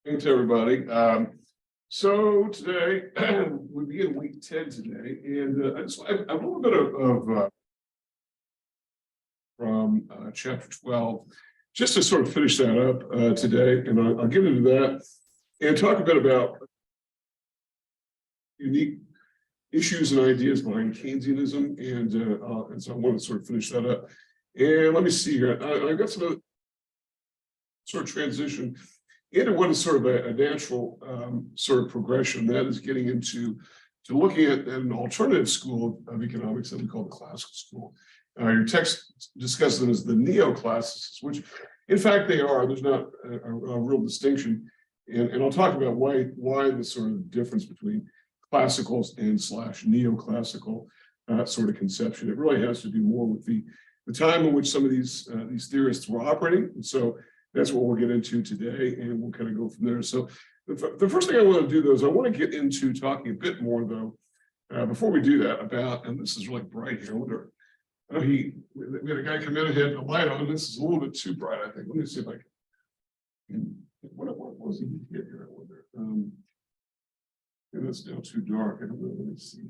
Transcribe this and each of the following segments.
Thanks, everybody. So today we begin week 10 today, and I have a little bit of from chapter 12, just to sort of finish that up today, and I'll get into that and talk a bit about unique issues and ideas behind Keynesianism, and so I want to sort of finish that up. And let me see here. I've got some sort of transition into what is sort of a natural sort of progression that is getting into looking at an alternative school of economics that we call the classical school. Your text discusses them as the neoclassicists, which in fact they are. There's not a real distinction, and I'll talk about why the sort of difference between classicals and / neoclassical sort of conception. It really has to do more with the time in which some of these theorists were operating, and so that's what we'll get into today, and we'll kind of go from there. So the first thing I want to do, though, is I want to get into talking a bit more, though, before we do that, about, and this is really bright here. I wonder, we had a guy come in and had the light on. This is a little bit too bright, I think. Let me see if I can. What was he hit here? I wonder. That's now too dark. I don't know. Let me see.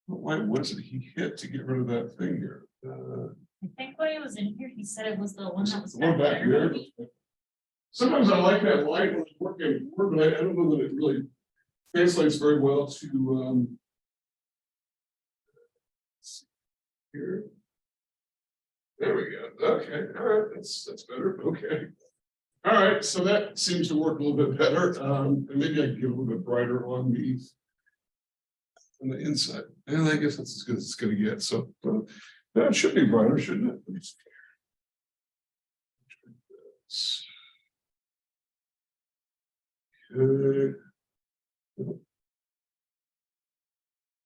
What light was it he hit to get rid of that thing here? I think when he was in here, he said it was the one that was back there. Sometimes I like that light when I'm working at work, but I don't know that it really translates very well to here. There we go. Okay, all right, that's better. Okay. All right, so that seems to work a little bit better. And maybe I can get a little bit brighter on these on the inside. And I guess that's as good as it's going to get. So that should be brighter, shouldn't it? Let me see here.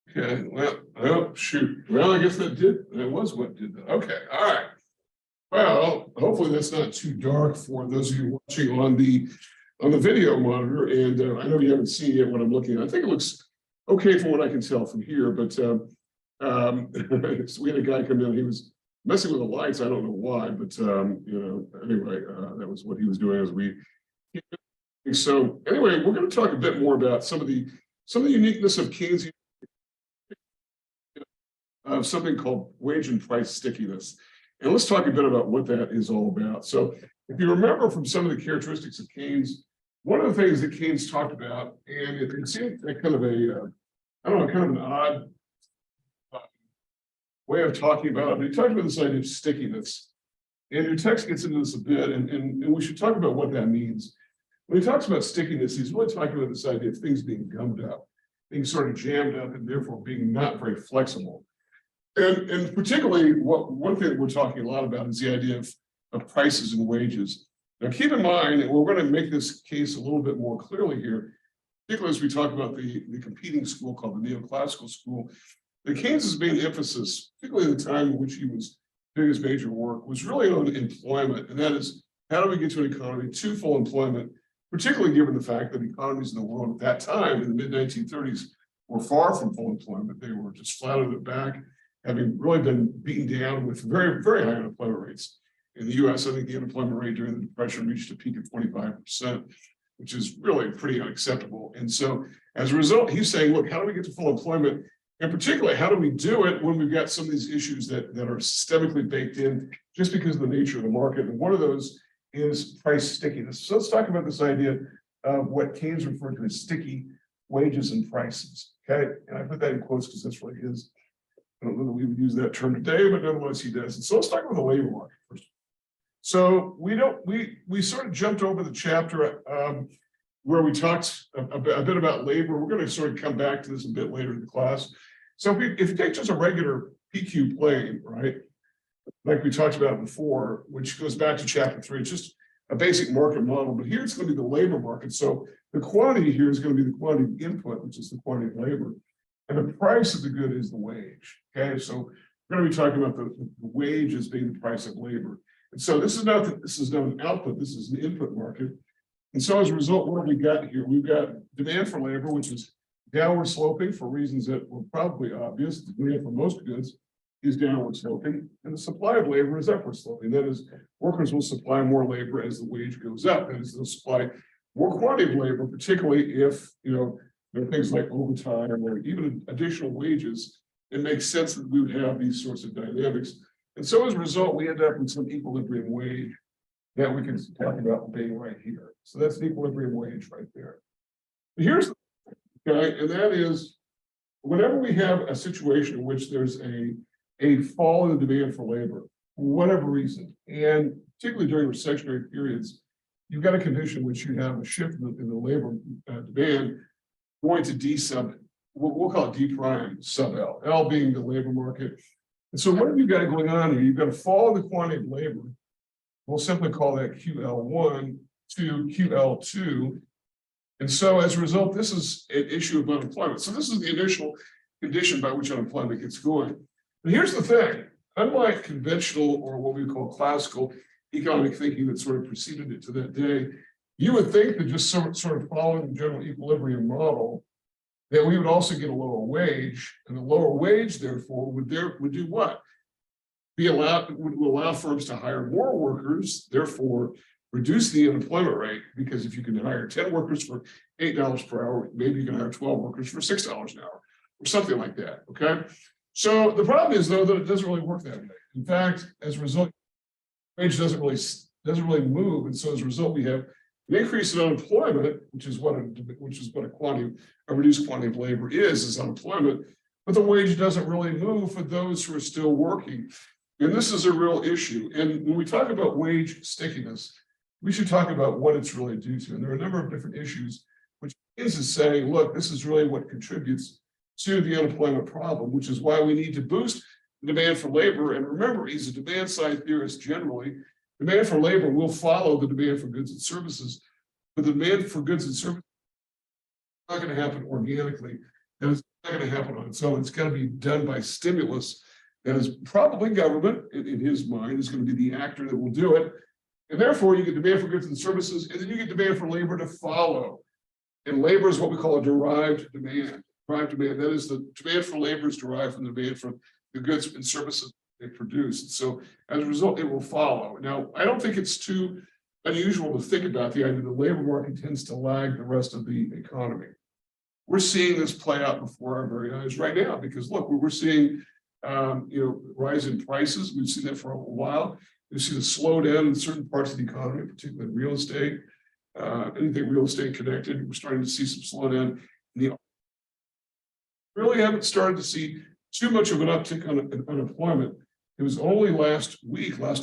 Okay, well, oh, shoot. Well, I guess that was what did that. Okay, all right. Well, hopefully that's not too dark for those of you watching on the video monitor. And I know you haven't seen yet what I'm looking at. I think it looks okay from what I can tell from here, but so we had a guy come in, he was messing with the lights. I don't know why, but anyway, that was what he was doing as we. So anyway, we're going to talk a bit more about some of the uniqueness of Keynesian, of something called wage and price stickiness. And let's talk a bit about what that is all about. So if you remember from some of the characteristics of Keynes, one of the things that Keynes talked about, and it seemed like kind of an odd way of talking about it, but he talked about this idea of stickiness. And your text gets into this a bit, and we should talk about what that means. When he talks about stickiness, he's really talking about this idea of things being gummed up, being sort of jammed up, and therefore being not very flexible. And particularly, one thing that we're talking a lot about is the idea of prices and wages. Now, keep in mind, and we're going to make this case a little bit more clearly here, particularly as we talk about the competing school called the neoclassical school. The Keynes's main emphasis, particularly at the time in which he was doing his major work, was really on employment, and that is, how do we get to an economy to full employment, particularly given the fact that economies in the world at that time, in the mid-1930s, were far from full employment. They were just flat on their back, having really been beaten down with very, very high unemployment rates. In the US, I think the unemployment rate during the Depression reached a peak of 25%, which is really pretty unacceptable. And so as a result, he's saying, look, how do we get to full employment? And particularly, how do we do it when we've got some of these issues that are systemically baked in just because of the nature of the market? And one of those is price stickiness. So let's talk about this idea of what Keynes referred to as sticky wages and prices. Okay, and I put that in quotes because that's really his. I don't know that we would use that term today, but nonetheless he does. And so let's talk about the labor market first. So we sort of jumped over the chapter where we talked a bit about labor. We're going to sort of come back to this a bit later in the class. So if you take just a regular PQ plane, right, like we talked about before, which goes back to chapter 3, it's just a basic market model, but here it's going to be the labor market. So the quantity here is going to be the quantity of input, which is the quantity of labor. And the price of the good is the wage. Okay, so we're going to be talking about the wage as being the price of labor. And so this is not an output, this is an input market. And so as a result, what have we got here? We've got demand for labor, which is downward sloping for reasons that were probably obvious. The demand for most goods is downward sloping, and the supply of labor is upward sloping. That is, workers will supply more labor as the wage goes up, that is, they'll supply more quantity of labor, particularly if, there are things like overtime or even additional wages, it makes sense that we would have these sorts of dynamics. And so as a result, we end up with some equilibrium wage that we can talk about being right here. So that's the equilibrium wage right there. But here's the okay, and that is whenever we have a situation in which there's a fall in the demand for labor, for whatever reason, and particularly during recessionary periods, you've got a condition in which you have a shift in the labor demand going to D sub, we'll call it D prime sub L, L being the labor market. And so what have you got going on here? You've got a fall in the quantity of labor. We'll simply call that QL1 to QL2. And so as a result, this is an issue of unemployment. So this is the initial condition by which unemployment gets going. But here's the thing, unlike conventional or what we call classical economic thinking that sort of preceded it to that day, you would think that just sort of following the general equilibrium model, that we would also get a lower wage, and the lower wage, therefore, would do what? Would allow firms to hire more workers, therefore reduce the unemployment rate, because if you can hire 10 workers for $8 per hour, maybe you can hire 12 workers for $6 an hour, or something like that, okay? So the problem is, though, that it doesn't really work that way. In fact, as a result, wage doesn't really move, and so as a result, we have an increase in unemployment, which is what a reduced quantity of labor is unemployment, but the wage doesn't really move for those who are still working. And this is a real issue. And when we talk about wage stickiness, we should talk about what it's really due to. And there are a number of different issues, which is saying, look, this is really what contributes to the unemployment problem, which is why we need to boost the demand for labor. And remember, he's a demand side theorist generally. Demand for labor will follow the demand for goods and services, but the demand for goods and services is not going to happen organically. And it's not going to happen on its own. It's got to be done by stimulus. That is probably government, in his mind, is going to be the actor that will do it. And therefore, you get demand for goods and services, and then you get demand for labor to follow. And labor is what we call a derived demand. Derived demand, that is, the demand for labor is derived from the demand for the goods and services they produce. So as a result, it will follow. Now, I don't think it's too unusual to think about the idea that the labor market tends to lag the rest of the economy. We're seeing this play out before our very eyes right now, because look, we're seeing rise in prices. We've seen that for a while. We've seen a slowdown in certain parts of the economy, particularly real estate, anything real estate connected. We're starting to see some slowdown. Really haven't started to see too much of an uptick on unemployment. It was only last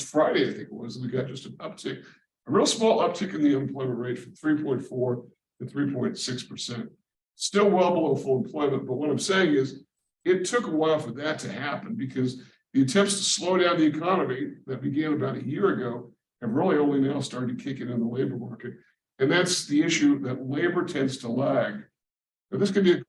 Friday, I think it was, that we got just an uptick, a real small uptick in the unemployment rate from 3.4 to 3.6%. Still well below full employment, but what I'm saying is it took a while for that to happen because the attempts to slow down the economy that began about a year ago have really only now started kicking in the labor market. And that's the issue, that labor tends to lag. Now, this could be,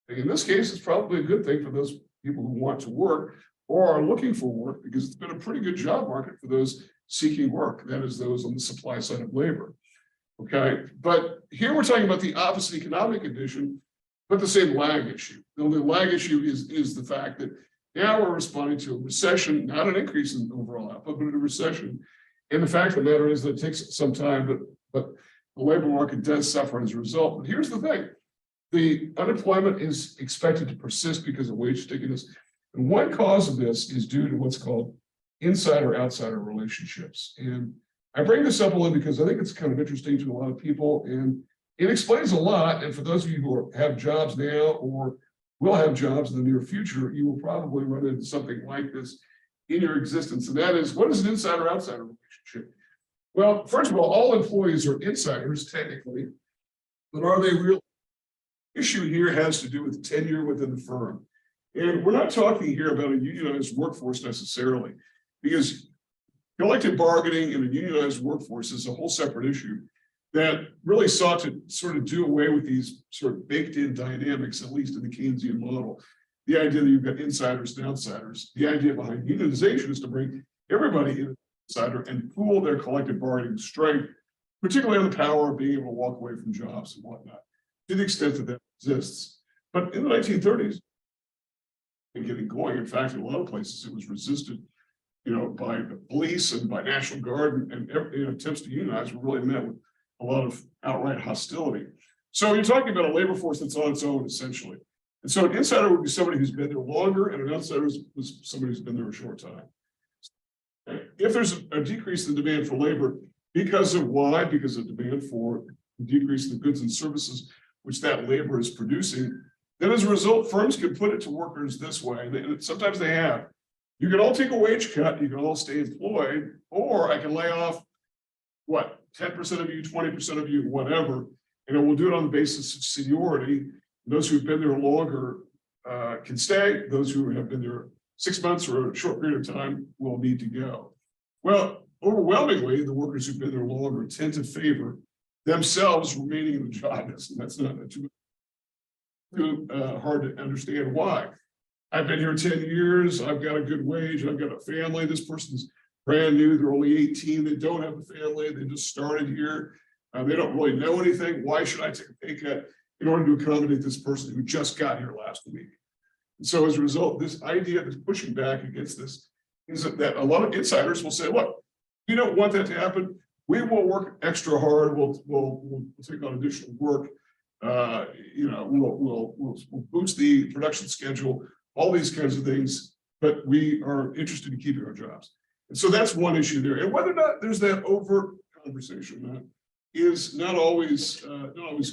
in this case, it's probably a good thing for those people who want to work or are looking for work, because it's been a pretty good job market for those seeking work. That is, those on the supply side of labor. Okay, but here we're talking about the opposite economic condition, but the same lag issue. The only lag issue is the fact that now we're responding to a recession, not an increase in overall output, but a recession. And the fact of the matter is that it takes some time, but the labor market does suffer as a result. But here's the thing. The unemployment is expected to persist because of wage stickiness. And one cause of this is due to what's called insider-outsider relationships. And I bring this up a little because I think it's kind of interesting to a lot of people, and it explains a lot. And for those of you who have jobs now or will have jobs in the near future, you will probably run into something like this in your existence. And that is, what is an insider-outsider relationship? Well, first of all employees are insiders technically, but are they real? The issue here has to do with tenure within the firm. And we're not talking here about a unionized workforce necessarily, because collective bargaining in a unionized workforce is a whole separate issue that really sought to sort of do away with these sort of baked-in dynamics, at least in the Keynesian model. The idea that you've got insiders and outsiders. The idea behind unionization is to bring everybody in insider and pool their collective bargaining strength, particularly on the power of being able to walk away from jobs and whatnot, to the extent that that exists. But in the 1930s, and getting going, in fact, in a lot of places, it was resisted, by the police and by National Guard, and attempts to unionize were really met with a lot of outright hostility. So you're talking about a labor force that's on its own essentially. And so an insider would be somebody who's been there longer, and an outsider is somebody who's been there a short time. If there's a decrease in demand for labor, because of why? Because of demand for decrease in the goods and services which that labor is producing, then as a result, firms can put it to workers this way, and sometimes they have. You can all take a wage cut, you can all stay employed, or I can lay off, what, 10% of you, 20% of you, whatever, and we'll do it on the basis of seniority. Those who've been there longer can stay. Those who have been there 6 months or a short period of time will need to go. Well, overwhelmingly, the workers who've been there longer tend to favor themselves remaining in the job. That's not too hard to understand why. I've been here 10 years. I've got a good wage. I've got a family. This person's brand new. They're only 18. They don't have a family. They just started here. They don't really know anything. Why should I take a pay cut in order to accommodate this person who just got here last week? And so as a result, this idea that's pushing back against this is that a lot of insiders will say, look, we don't want that to happen. We will work extra hard. We'll take on additional work. We'll boost the production schedule, all these kinds of things, but we are interested in keeping our jobs. And so that's one issue there. And whether or not there's that overt conversation is not always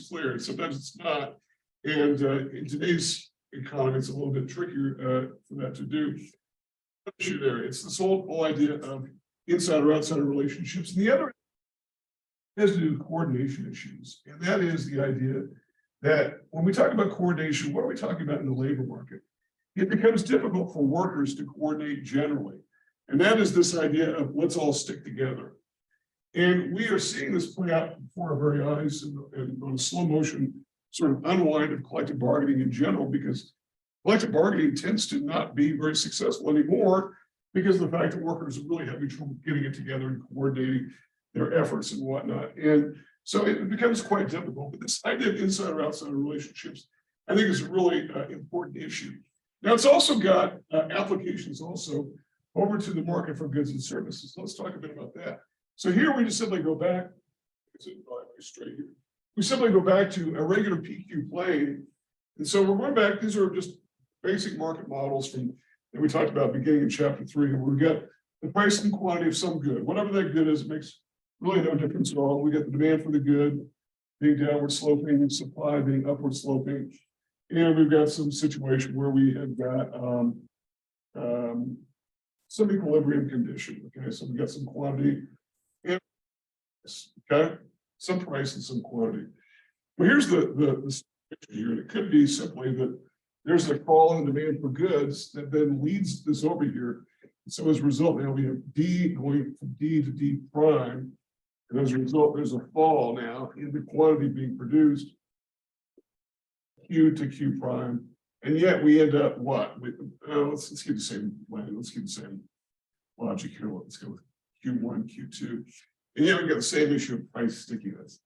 clear. And sometimes it's not. And in today's economy, it's a little bit trickier for that to do. Issue there. It's this whole idea of insider-outsider relationships. And the other has to do with coordination issues. And that is the idea that when we talk about coordination, what are we talking about in the labor market? It becomes difficult for workers to coordinate generally. And that is this idea of let's all stick together. And we are seeing this play out before our very eyes and on a slow motion sort of unwind of collective bargaining in general, because collective bargaining tends to not be very successful anymore because of the fact that workers are really having trouble getting it together and coordinating their efforts and whatnot. And so it becomes quite difficult. But this idea of insider-outsider relationships, I think, is a really important issue. Now, it's also got applications also over to the market for goods and services. Let's talk a bit about that. So here we just simply go back. Straight here. We simply go back to a regular PQ plane. And so we're going back. These are just basic market models from that we talked about beginning in chapter 3. And we get the price and quantity of some good. Whatever that good is, it makes really no difference at all. We get the demand for the good being downward sloping, supply being upward sloping. And we've got some situation where we have got some equilibrium condition. Okay, so we got some quantity and okay, some price and some quantity. But here's the situation here, and it could be simply that there's a fall in demand for goods that then leads this over here. So as a result, now we have D going from D to D prime. And as a result, there's a fall now in the quantity being produced, Q to Q prime. And yet we end up what? Let's keep the same line. Let's keep the same logic here. Let's go with Q1, Q2. And yet we get the same issue of price stickiness.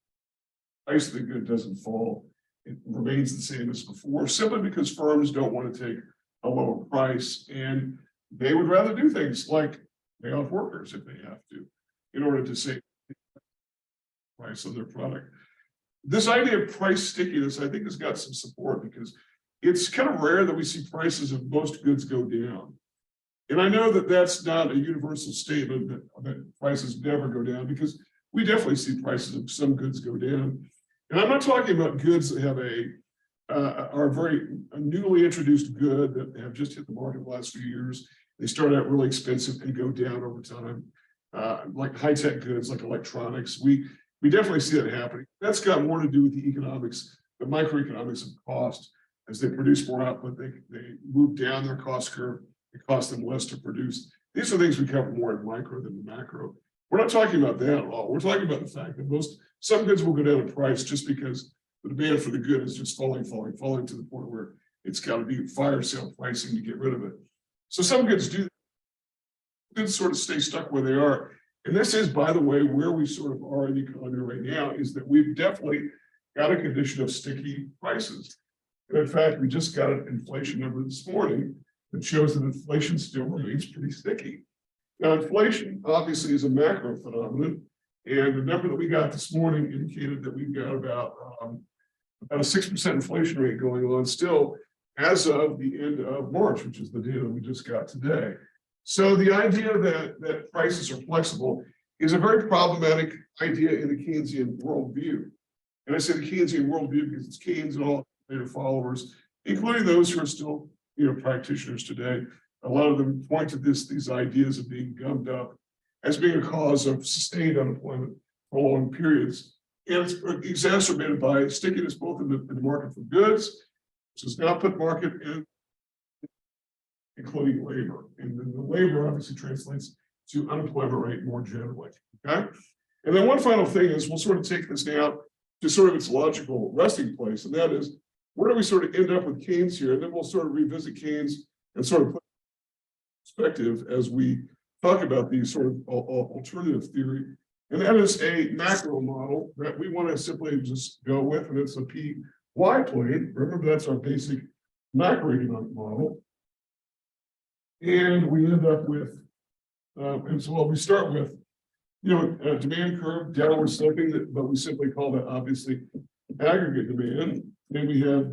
Price of the good doesn't fall. It remains the same as before, simply because firms don't want to take a lower price, and they would rather do things like pay off workers if they have to, in order to save price of their product. This idea of price stickiness, I think, has got some support because it's kind of rare that we see prices of most goods go down. And I know that that's not a universal statement that prices never go down, because we definitely see prices of some goods go down. And I'm not talking about goods that have are very newly introduced good that have just hit the market the last few years. They start out really expensive and go down over time, like high-tech goods, like electronics. We definitely see that happening. That's got more to do with the economics, the microeconomics of cost. As they produce more output, they move down their cost curve. It costs them less to produce. These are things we cover more in micro than the macro. We're not talking about that at all. We're talking about the fact that some goods will go down in price just because the demand for the good is just falling to the point where it's got to be fire sale pricing to get rid of it. So some goods do. Goods sort of stay stuck where they are. And this is, by the way, where we sort of are in the economy right now, is that we've definitely got a condition of sticky prices. And in fact, we just got an inflation number this morning that shows that inflation still remains pretty sticky. Now, inflation obviously is a macro phenomenon, And the number that we got this morning indicated that we've got about a 6% inflation rate going on still as of the end of March, which is the data we just got today. So the idea that prices are flexible is a very problematic idea in the Keynesian worldview. And I say the Keynesian worldview because it's Keynes and all their followers, including those who are still, practitioners today. A lot of them point to these ideas of being gummed up as being a cause of sustained unemployment for long periods. And it's exacerbated by stickiness both in the market for goods, which is an output market, and including labor. And then the labor obviously translates to unemployment rate more generally. Okay. And then one final thing is we'll sort of take this now to sort of its logical resting place, and that is where do we sort of end up with Keynes here? And then we'll sort of revisit Keynes and sort of put perspective as we talk about these sort of alternative theory. And that is a macro model that we want to simply just go with, and it's a PY plane. Remember, that's our basic macroeconomic model. And we end up with, and so what we start with, a demand curve, downward sloping, but we simply call that obviously aggregate demand. Then we have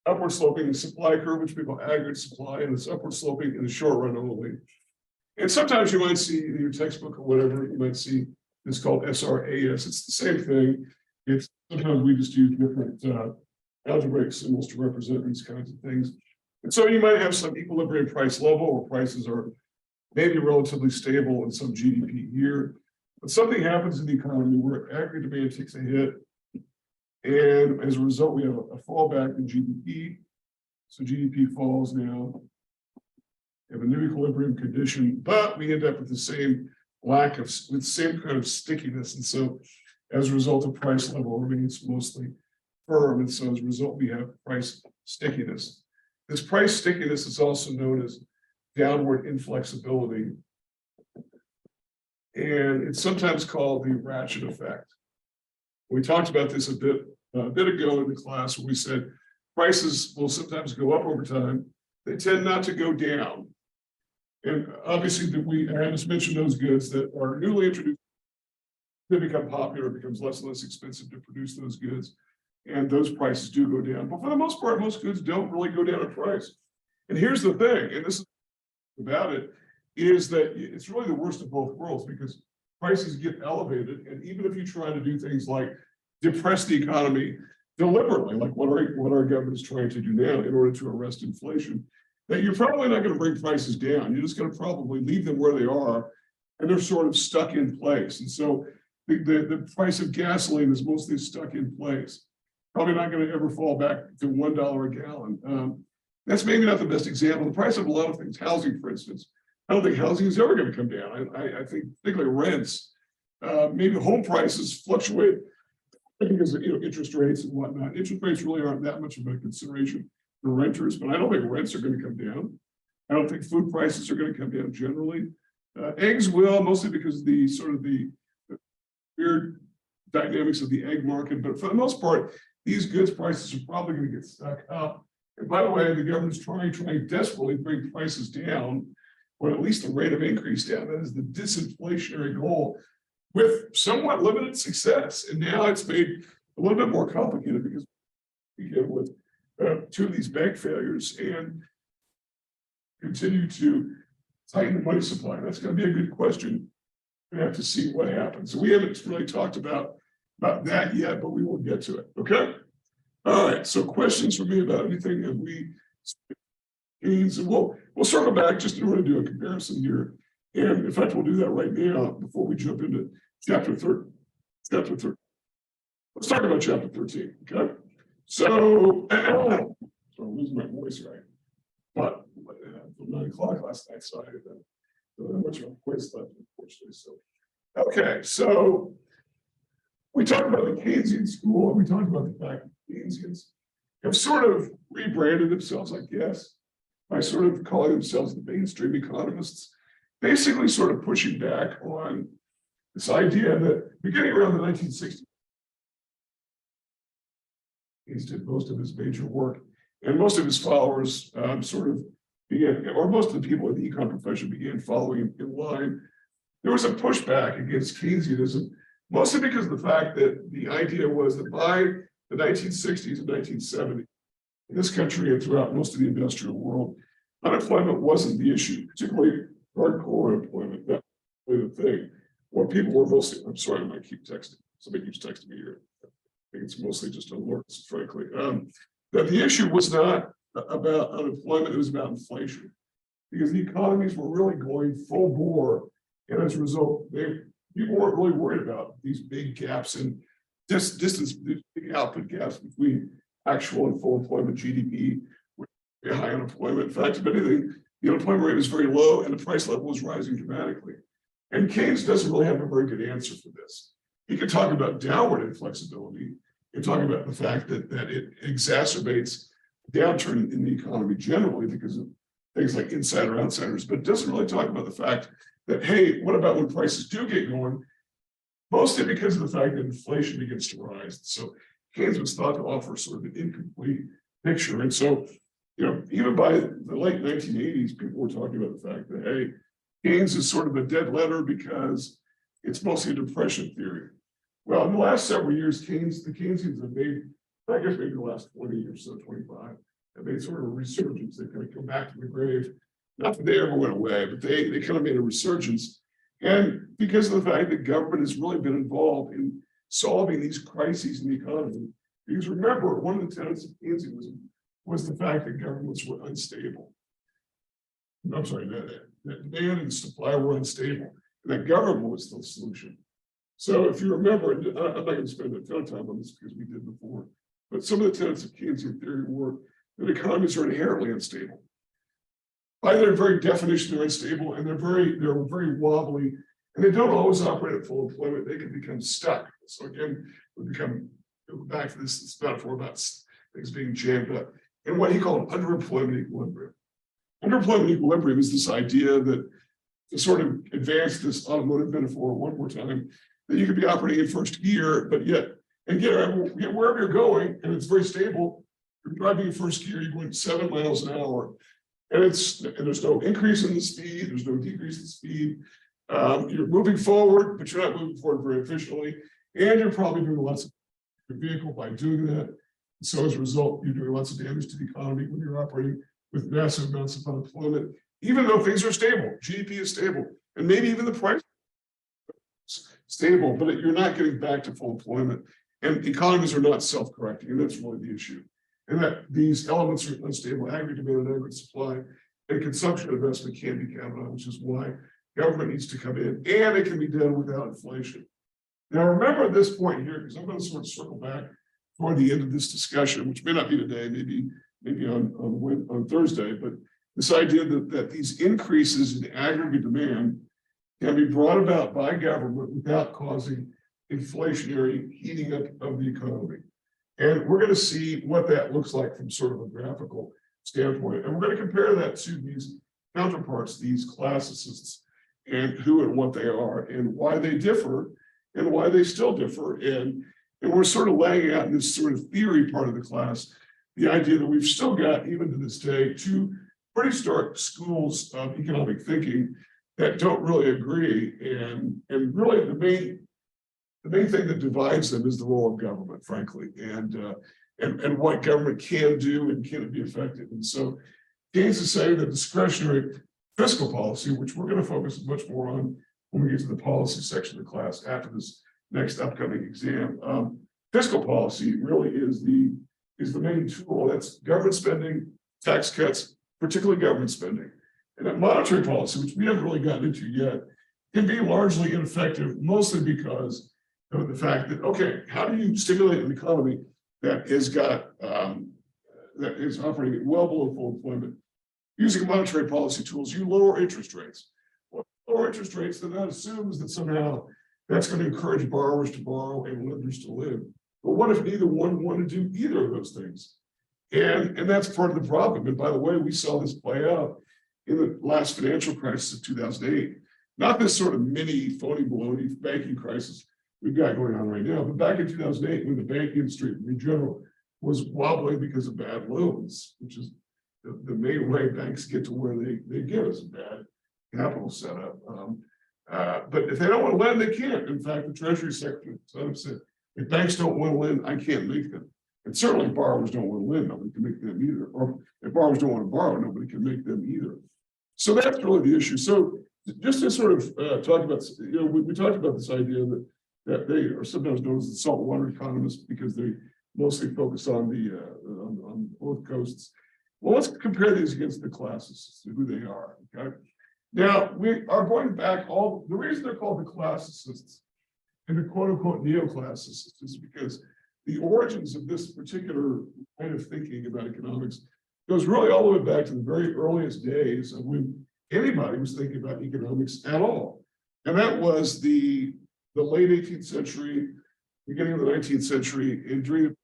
upward sloping supply curve, which we call aggregate supply, and it's upward sloping in the short run only. And sometimes you might see in your textbook or whatever, you might see this called SRAS. It's the same thing. It's sometimes we just use different algebraic symbols to represent these kinds of things. And so you might have some equilibrium price level where prices are maybe relatively stable in some GDP year. But something happens in the economy where aggregate demand takes a hit. And as a result, we have a fallback in GDP. So GDP falls now. We have a new equilibrium condition, but we end up with the same with same kind of stickiness. And so as a result, the price level remains mostly firm. And so as a result, we have price stickiness. This price stickiness is also known as downward inflexibility. And it's sometimes called the ratchet effect. We talked about this a bit ago in the class where we said prices will sometimes go up over time. They tend not to go down. And obviously I just mentioned those goods that are newly introduced, they become popular, it becomes less and less expensive to produce those goods. And those prices do go down. But for the most part, most goods don't really go down in price. And here's the thing, and this is about it, is that it's really the worst of both worlds because prices get elevated. And even if you try to do things like depress the economy deliberately, like what our government is trying to do now in order to arrest inflation, that you're probably not going to bring prices down. You're just going to probably leave them where they are, and they're sort of stuck in place. And so the price of gasoline is mostly stuck in place. Probably not going to ever fall back to $1 a gallon. That's maybe not the best example. The price of a lot of things, housing, for instance, I don't think housing is ever going to come down. I think particularly rents, maybe home prices fluctuate because of interest rates and whatnot. Interest rates really aren't that much of a consideration for renters, but I don't think rents are going to come down. I don't think food prices are going to come down generally. Eggs will, mostly because of the sort of the weird dynamics of the egg market. But for the most part, these goods prices are probably going to get stuck up. And by the way, the government's trying desperately to bring prices down, or at least the rate of increase down. That is the disinflationary goal with somewhat limited success. And now it's made a little bit more complicated because we begin with two of these bank failures and continue to tighten the money supply. That's going to be a good question. We have to see what happens. So we haven't really talked about that yet, but we will get to it. Okay. All right. So questions for me about anything that we means, and we'll circle back just in order to do a comparison here. And in fact, we'll do that right now before we jump into chapter 13. Let's talk about chapter 13. Okay. So I'm losing my voice, right? But from 9 o'clock last night, so I had that much of a voice left, unfortunately. So, okay, so we talked about the Keynesian school, and we talked about the fact that Keynesians have sort of rebranded themselves, I guess, by sort of calling themselves the mainstream economists, basically sort of pushing back on this idea that beginning around the 1960s, he did most of his major work, and most of his followers sort of began, or most of the people in the econ profession began following in line. There was a pushback against Keynesianism mostly because of the fact that the idea was that by the 1960s and 1970s, in this country and throughout most of the industrial world, unemployment wasn't the issue, particularly hardcore unemployment. That was the thing. What people were mostly, I'm sorry, I might keep texting. Somebody keeps texting me here. I think it's mostly just alerts, frankly. That the issue was not about unemployment, it was about inflation. Because the economies were really going full bore. And as a result, people weren't really worried about these big gaps in distance, these big output gaps between actual and full employment GDP, with high unemployment. In fact, if anything, the unemployment rate was very low and the price level was rising dramatically. And Keynes doesn't really have a very good answer for this. He can talk about downward inflexibility and talk about the fact that it exacerbates downturn in the economy generally because of things like insider outsiders, but doesn't really talk about the fact that, hey, what about when prices do get going? Mostly because of the fact that inflation begins to rise. So Keynes was thought to offer sort of an incomplete picture. And so, even by the late 1980s, people were talking about the fact that, hey, Keynes is sort of a dead letter because it's mostly a depression theory. Well, in the last several years, the Keynesians have made, I guess maybe the last 20 years, so 25, have made sort of a resurgence. They kind of come back to the grave. Not that they ever went away, but they kind of made a resurgence. And because of the fact that government has really been involved in solving these crises in the economy. Because remember, one of the tenets of Keynesianism was the fact that governments were unstable. I'm sorry, that demand and supply were unstable, and that government was the solution. So if you remember, and I'm not going to spend a ton of time on this because we did before, but some of the tenets of Keynesian theory were that economies are inherently unstable. By their very definition, they're unstable and they're very wobbly, and they don't always operate at full employment. They can become stuck. So again, we go back to this metaphor about things being jammed up, and what he called underemployment equilibrium. Underemployment equilibrium is this idea that, to sort of advance this automotive metaphor one more time, that you could be operating in first gear, but yet wherever you're going, and it's very stable. You're driving in first gear, you're going 7 miles an hour, and there's no increase in the speed, there's no decrease in speed. You're moving forward, but you're not moving forward very efficiently, and you're probably doing lots of your vehicle by doing that. So as a result, you're doing lots of damage to the economy when you're operating with massive amounts of unemployment, even though things are stable. GDP is stable, and maybe even the price is stable, but you're not getting back to full employment, and economies are not self-correcting, and that's really the issue. And that these elements are unstable, aggregate demand and aggregate supply, and consumption investment can't be counted on, which is why government needs to come in, and it can be done without inflation. Now, remember at this point here, because I'm going to sort of circle back toward the end of this discussion, which may not be today, maybe on Thursday, but this idea that these increases in aggregate demand can be brought about by government without causing inflationary heating up of the economy. And we're going to see what that looks like from sort of a graphical standpoint. And we're going to compare that to these counterparts, these classicists, and who and what they are, and why they differ, and why they still differ. And we're sort of laying out in this sort of theory part of the class, the idea that we've still got, even to this day, two pretty stark schools of economic thinking that don't really agree. And really the main thing that divides them is the role of government, frankly, and what government can do and can't be effective. And so Keynes is saying that discretionary fiscal policy, which we're going to focus much more on when we get to the policy section of the class after this next upcoming exam, fiscal policy really is the main tool. That's government spending, tax cuts, particularly government spending. And that monetary policy, which we haven't really gotten into yet, can be largely ineffective, mostly because of the fact that, okay, how do you stimulate an economy that is operating well below full employment? Using monetary policy tools, you lower interest rates. Well, lower interest rates, then that assumes that somehow that's going to encourage borrowers to borrow and lenders to lend. But what if neither one want to do either of those things? And that's part of the problem. And by the way, we saw this play out in the last financial crisis of 2008. Not this sort of mini phony baloney banking crisis we've got going on right now, but back in 2008, when the banking industry in general was wobbling because of bad loans, which is the main way banks get to where they give us a bad capital setup. But if they don't want to lend, they can't. In fact, the Treasury Secretary said, if banks don't want to lend, I can't make them. And certainly borrowers don't want to lend, nobody can make them either. Or if borrowers don't want to borrow, nobody can make them either. So that's really the issue. So just to sort of talk about, we talked about this idea that they are sometimes known as the salt water economists because they mostly focus on on both coasts. Well, let's compare these against the classicists, who they are. Okay. Now we are going back the reason they're called the classicists and the quote unquote neoclassicists is because the origins of this particular kind of thinking about economics goes really all the way back to the very earliest days of when anybody was thinking about economics at all. And that was the late 18th century, beginning of the 19th century, and during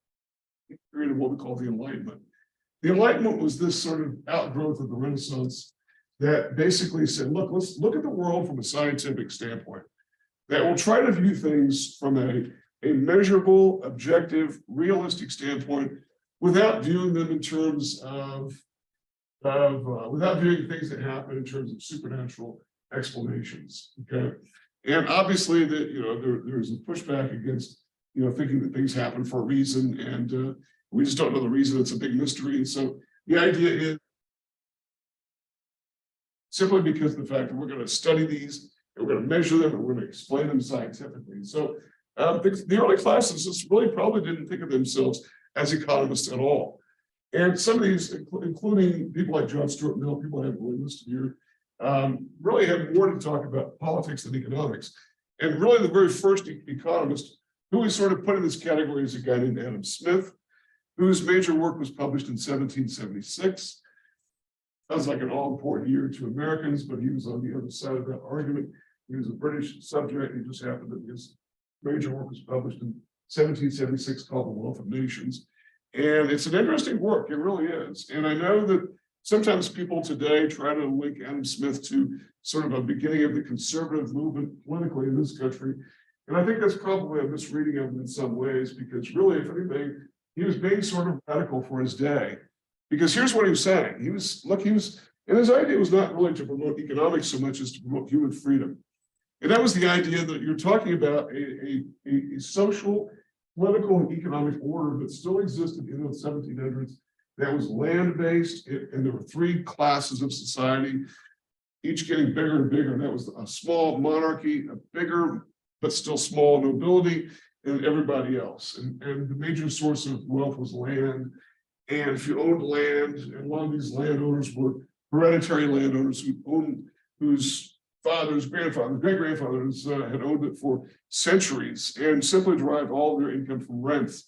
the period of what we call the Enlightenment. The Enlightenment was this sort of outgrowth of the Renaissance that basically said, look, let's look at the world from a scientific standpoint, that will try to view things from a measurable, objective, realistic standpoint without viewing them in terms of without viewing things that happen in terms of supernatural explanations. Okay. And obviously that, there's a pushback against, thinking that things happen for a reason. And we just don't know the reason. It's a big mystery. And so the idea is simply because of the fact that we're going to study these, and we're going to measure them, and we're going to explain them scientifically. So the early classicists really probably didn't think of themselves as economists at all. And some of these, including people like John Stuart Mill, people I have really listed here, really have more to talk about politics than economics. And really the very first economist who we sort of put in this category is a guy named Adam Smith, whose major work was published in 1776. Sounds like an all-important year to Americans, but he was on the other side of that argument. He was a British subject. He just happened that his major work was published in 1776 called The Wealth of Nations. And it's an interesting work, it really is. And I know that sometimes people today try to link Adam Smith to sort of a beginning of the conservative movement politically in this country. And I think that's probably a misreading of him in some ways, because really, if anything, he was being sort of radical for his day. Because here's what he was saying. And his idea was not really to promote economics so much as to promote human freedom. And that was the idea that you're talking about a social, political, and economic order that still existed in the 1700s that was land-based, and there were three classes of society, each getting bigger and bigger. And that was a small monarchy, a bigger but still small nobility, and everybody else. And the major source of wealth was land. And if you owned land, and a lot of these landowners were hereditary landowners whose fathers, grandfathers, great-grandfathers had owned it for centuries and simply derived all of their income from rents.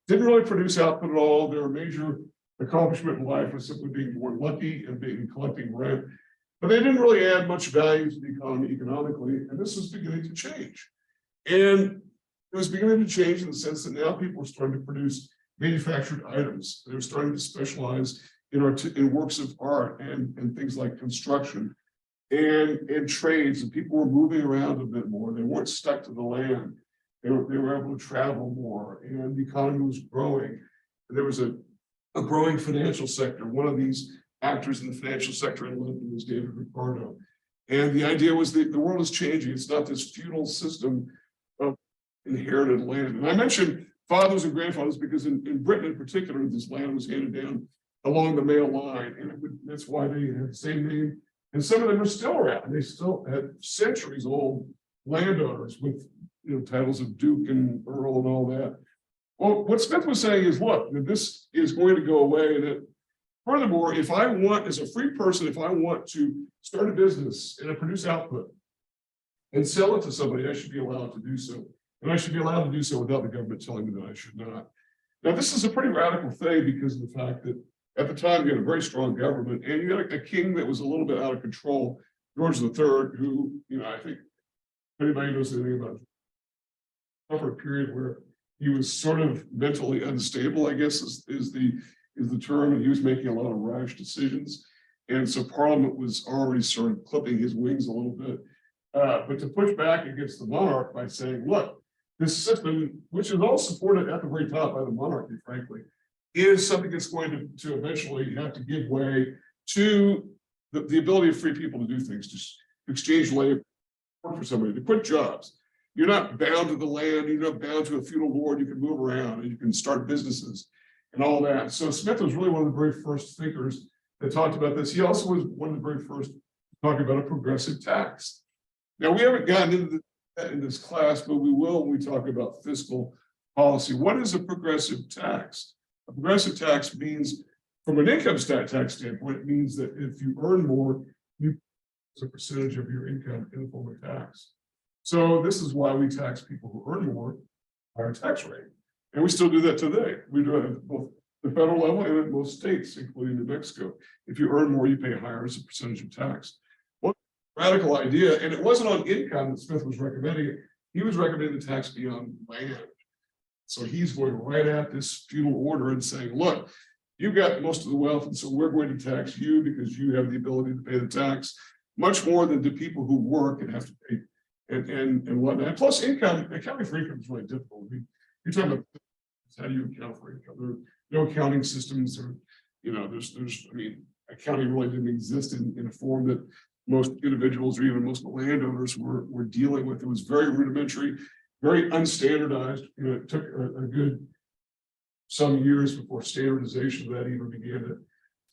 Didn't really produce output at all. Their major accomplishment in life was simply being born lucky and collecting rent. But they didn't really add much value to the economy economically, and this was beginning to change. And it was beginning to change in the sense that now people were starting to produce manufactured items. They were starting to specialize in works of art and things like construction and trades, and people were moving around a bit more. They weren't stuck to the land. They were able to travel more, and the economy was growing. And there was a growing financial sector. One of these actors in the financial sector in London was David Ricardo. And the idea was that the world is changing. It's not this feudal system of inherited land. And I mentioned fathers and grandfathers because in Britain in particular, this land was handed down along the male line. And that's why they had the same name. And some of them are still around. They still had centuries old landowners with titles of Duke and Earl and all that. Well, what Smith was saying is, look, this is going to go away. And that furthermore, if I want, as a free person, if I want to start a business and produce output and sell it to somebody, I should be allowed to do so. And I should be allowed to do so without the government telling me that I should not. Now, this is a pretty radical thing because of the fact that at the time you had a very strong government and you had a king that was a little bit out of control, George III, who, I think if anybody knows anything about a period where he was sort of mentally unstable, I guess is the term, and he was making a lot of rash decisions. And so Parliament was already sort of clipping his wings a little bit. But to push back against the monarch by saying, look, this system, which is all supported at the very top by the monarchy, frankly, is something that's going to eventually have to give way to the ability of free people to do things, to exchange labor, work for somebody, to quit jobs. You're not bound to the land, you're not bound to a feudal lord, you can move around and you can start businesses and all that. So Smith was really one of the very first thinkers that talked about this. He also was one of the very first to talk about a progressive tax. Now, we haven't gotten into that in this class, but we will when we talk about fiscal policy. What is a progressive tax? A progressive tax means, from an income tax standpoint, it means that if you earn more, you as a percentage of your income in the form of tax. So this is why we tax people who earn more higher tax rate. And we still do that today. We do it at both the federal level and at most states, including New Mexico. If you earn more, you pay higher as a percentage of tax. Well, radical idea, and it wasn't on income that Smith was recommending it. He was recommending the tax be on land. So he's going right at this feudal order and saying, look, you've got most of the wealth, and so we're going to tax you because you have the ability to pay the tax much more than the people who work and have to pay and whatnot. Plus, accounting for income is really difficult. I mean, you're talking about how do you account for income? There are no accounting systems, or I mean, accounting really didn't exist in a form that most individuals or even most landowners were dealing with. It was very rudimentary, very unstandardized. It took a good some years before standardization of that even began to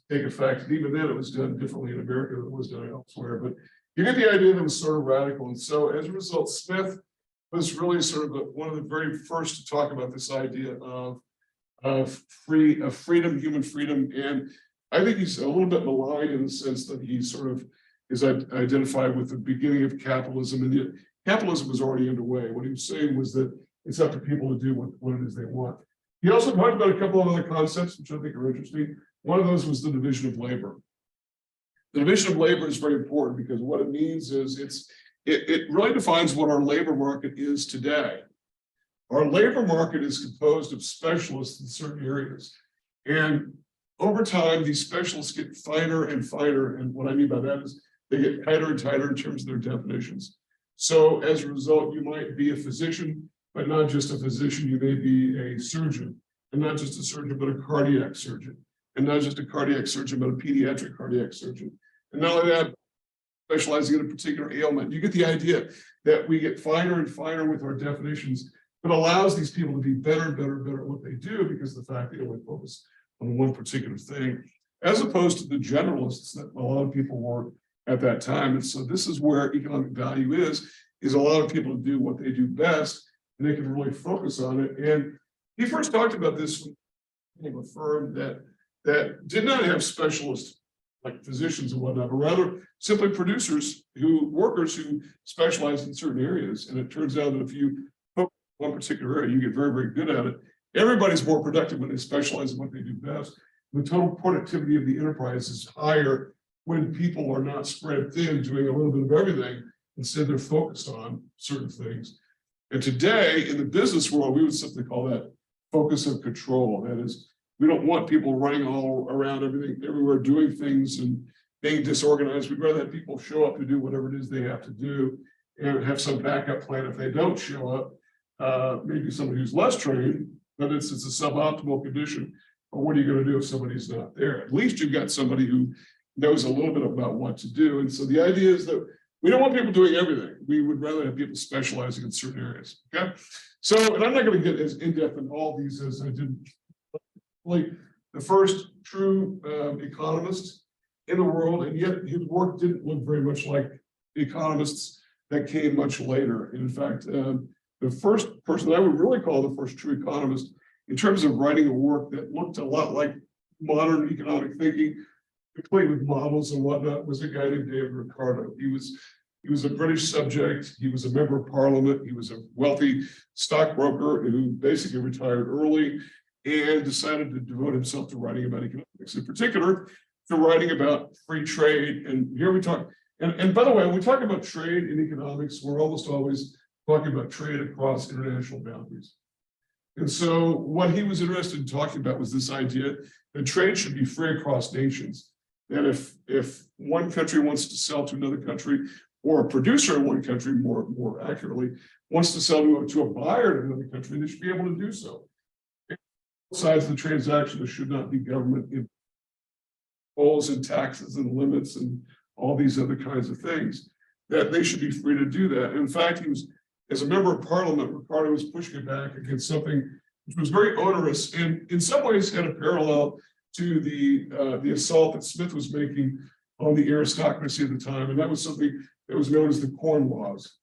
take effect. And even then, it was done differently in America than it was done elsewhere. But you get the idea that it was sort of radical. And so as a result, Smith was really sort of one of the very first to talk about this idea of freedom, human freedom. And I think he's a little bit maligned in the sense that he sort of is identified with the beginning of capitalism, and yet capitalism was already underway. What he was saying was that it's up to people to do what it is they want. He also talked about a couple of other concepts, which I think are interesting. One of those was the division of labor. The division of labor is very important because what it means is it really defines what our labor market is today. Our labor market is composed of specialists in certain areas. And over time, these specialists get finer and finer. And what I mean by that is they get tighter and tighter in terms of their definitions. So as a result, you might be a physician, but not just a physician. You may be a surgeon, and not just a surgeon, but a cardiac surgeon, and not just a cardiac surgeon, but a pediatric cardiac surgeon. And not only that, specializing in a particular ailment. You get the idea that we get finer and finer with our definitions, but allows these people to be better and better and better at what they do because of the fact they only focus on one particular thing, as opposed to the generalists that a lot of people were at that time. And so this is where economic value is a lot of people do what they do best, and they can really focus on it. And he first talked about this from a firm that did not have specialists like physicians and whatnot, but rather simply workers who specialize in certain areas. And it turns out that if you focus on one particular area, you get very, very good at it. Everybody's more productive when they specialize in what they do best. The total productivity of the enterprise is higher when people are not spread thin, doing a little bit of everything. Instead, they're focused on certain things. And today, in the business world, we would simply call that focus of control. That is, we don't want people running all around everything, everywhere, doing things and being disorganized. We'd rather have people show up to do whatever it is they have to do and have some backup plan if they don't show up. Maybe somebody who's less trained, but it's a suboptimal condition. But what are you going to do if somebody's not there? At least you've got somebody who knows a little bit about what to do. And so the idea is that we don't want people doing everything. We would rather have people specializing in certain areas. Okay. So, and I'm not going to get as in-depth in all these as I did. Like the first true economist in the world, and yet his work didn't look very much like economists that came much later. And in fact, the first person I would really call the first true economist in terms of writing a work that looked a lot like modern economic thinking, complete with models and whatnot, was a guy named David Ricardo. He was a British subject. He was a member of parliament. He was a wealthy stockbroker who basically retired early and decided to devote himself to writing about economics, in particular to writing about free trade. And here we talk, and by the way, when we talk about trade in economics, we're almost always talking about trade across international boundaries. And so what he was interested in talking about was this idea that trade should be free across nations. That if one country wants to sell to another country, or a producer in one country, more accurately, wants to sell to a buyer in another country, they should be able to do so. Both sides of the transaction, there should not be government imposed and taxes and limits and all these other kinds of things. that they should be free to do that. In fact, he was, as a member of parliament, Ricardo was pushing it back against something which was very onerous and in some ways had a parallel to the assault that Smith was making on the aristocracy at the time. And that was something that was known as the Corn Laws.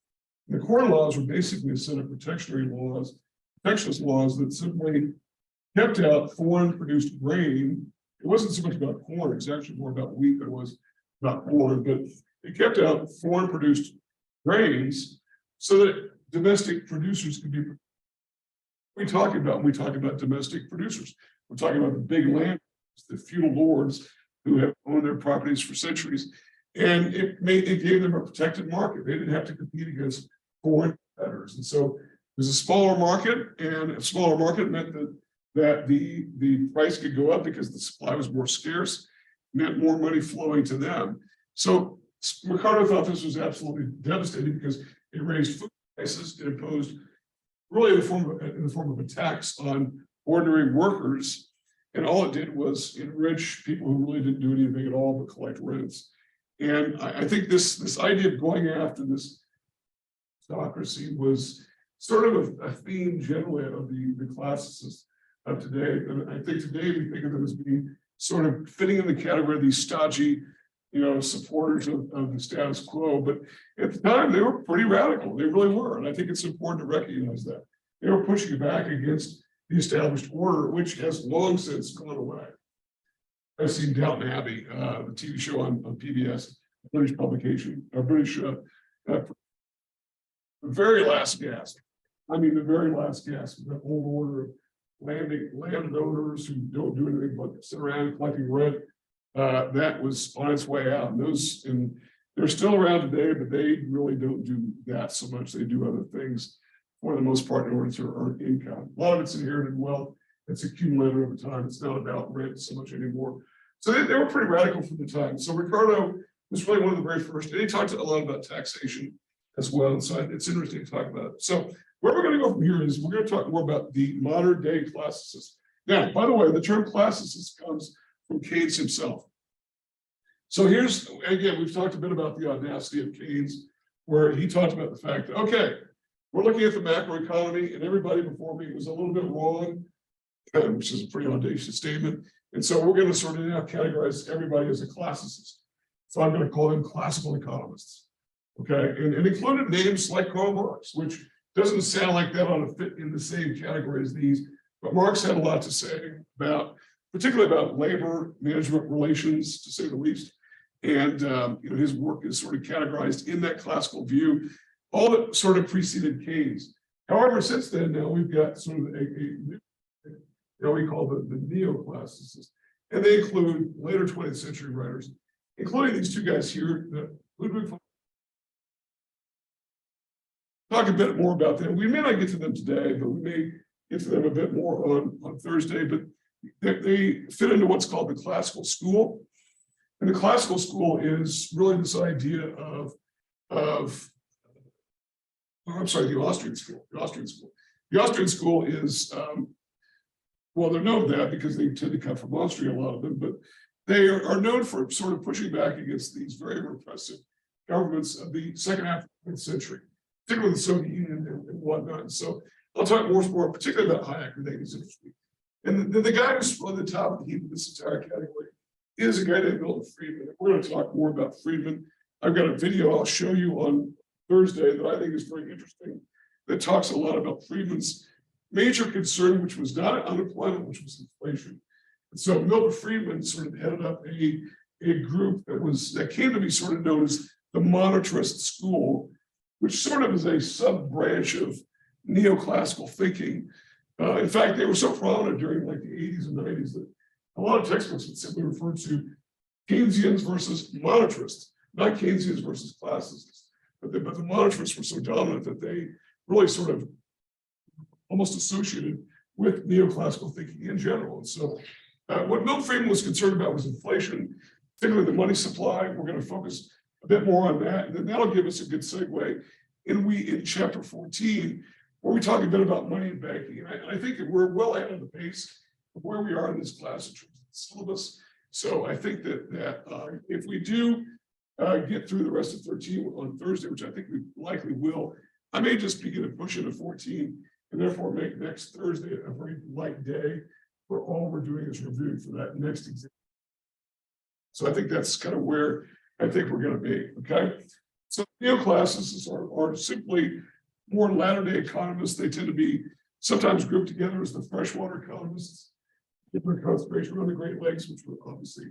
And the Corn Laws were basically a set of protectionist laws that simply kept out foreign produced grain. It wasn't so much about corn, it's actually more about wheat than it was about corn, but it kept out foreign produced grains so that domestic producers could be. We talk about domestic producers. We're talking about the big land, the feudal lords who have owned their properties for centuries. And it gave them a protected market. They didn't have to compete against foreign competitors. And so there's a smaller market, and a smaller market meant that the price could go up because the supply was more scarce, meant more money flowing to them. So Ricardo thought this was absolutely devastating because it raised food prices. It imposed really in the form of a tax on ordinary workers. And all it did was enrich people who really didn't do anything at all but collect rents. And I think this idea of going after this aristocracy was sort of a theme generally of the classicists of today. And I think today we think of them as being sort of fitting in the category of these stodgy, supporters of the status quo. But at the time, they were pretty radical. They really were. And I think it's important to recognize that. They were pushing back against the established order, which has long since gone away. I've seen Downton Abbey, the TV show on PBS, a British publication, a British, the very last gasp. I mean, the very last gasp of that old order of landowners who don't do anything but sit around collecting rent. That was on its way out. And they're still around today, but they really don't do that so much. They do other things for the most part in order to earn income. A lot of it's inherited wealth that's accumulated over time. It's not about rent so much anymore. So they were pretty radical for the time. So Ricardo was really one of the very first, and he talked a lot about taxation as well. So it's interesting to talk about it. So where we're going to go from here is we're going to talk more about the modern day classicists. Now, by the way, the term classicist comes from Keynes himself. So here's, again, we've talked a bit about the audacity of Keynes, where he talked about the fact that, okay, we're looking at the macroeconomy and everybody before me was a little bit wrong, which is a pretty audacious statement. And so we're going to sort of now categorize everybody as a classicist. So I'm going to call them classical economists. Okay, and included names like Karl Marx, which doesn't sound like that ought to fit in the same category as these, but Marx had a lot to say about, particularly about labor management relations, to say the least. And his work is sort of categorized in that classical view, all that sort of preceded Keynes. However, since then, now we've got sort of a new, we call the neoclassicists, and they include later 20th century writers, including these two guys here, Ludwig von. Talk a bit more about them. We may not get to them today, but we may get to them a bit more on Thursday. But they fit into what's called the classical school. And the classical school is really this idea of I'm sorry, the Austrian school. The Austrian school is, well, they're known for that because they tend to come from Austria, a lot of them, but they are known for sort of pushing back against these very repressive governments of the second half of the 20th century, particularly the Soviet Union and whatnot. So I'll talk more particularly about Hayek, I think is interesting. And the guy who's on the top of the heap of this entire category is a guy named Milton Friedman. We're going to talk more about Friedman. I've got a video I'll show you on Thursday that I think is very interesting, that talks a lot about Friedman's major concern, which was not unemployment, which was inflation. And so Milton Friedman sort of headed up a group that came to be sort of known as the monetarist school, which sort of is a sub-branch of neoclassical thinking. In fact, they were so prominent during like the 80s and 90s that a lot of textbooks would simply refer to Keynesians versus monetarists, not Keynesians versus classicists. But the monetarists were so dominant that they really sort of almost associated with neoclassical thinking in general. And so what Milton Friedman was concerned about was inflation, particularly the money supply. We're going to focus a bit more on that. And then that'll give us a good segue in chapter 14, where we talk a bit about money and banking. And I think that we're well ahead of the pace of where we are in this class in terms of the syllabus. So I think that if we do get through the rest of 13 on Thursday, which I think we likely will. I may just begin to push into 14 and therefore make next Thursday a very light day where all we're doing is reviewing for that next exam. So I think that's kind of where I think we're going to be. Okay. So neoclassicists are simply more latter-day economists. They tend to be sometimes grouped together as the freshwater economists, different concentration around the Great Lakes, which were obviously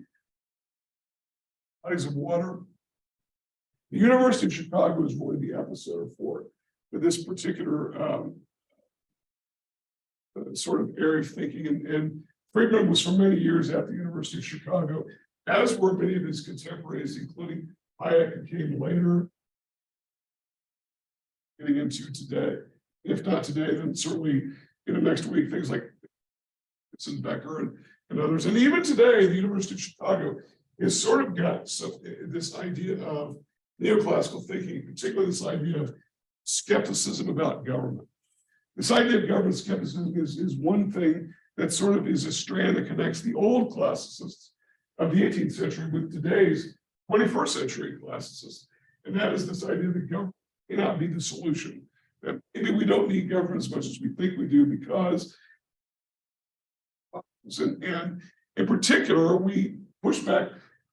bodies of water. The University of Chicago is really the epicenter for this particular sort of area of thinking. And Friedman was for many years at the University of Chicago, as were many of his contemporaries, including Hayek, who came later, getting into today. If not today, then certainly in the next week, things like Becker and others. And even today, the University of Chicago has sort of got this idea of neoclassical thinking, particularly this idea of skepticism about government. This idea of government skepticism is one thing that sort of is a strand that connects the old classicists of the 18th century with today's 21st century classicists. And that is this idea that government may not be the solution. That maybe we don't need government as much as we think we do because, and in particular, we push back.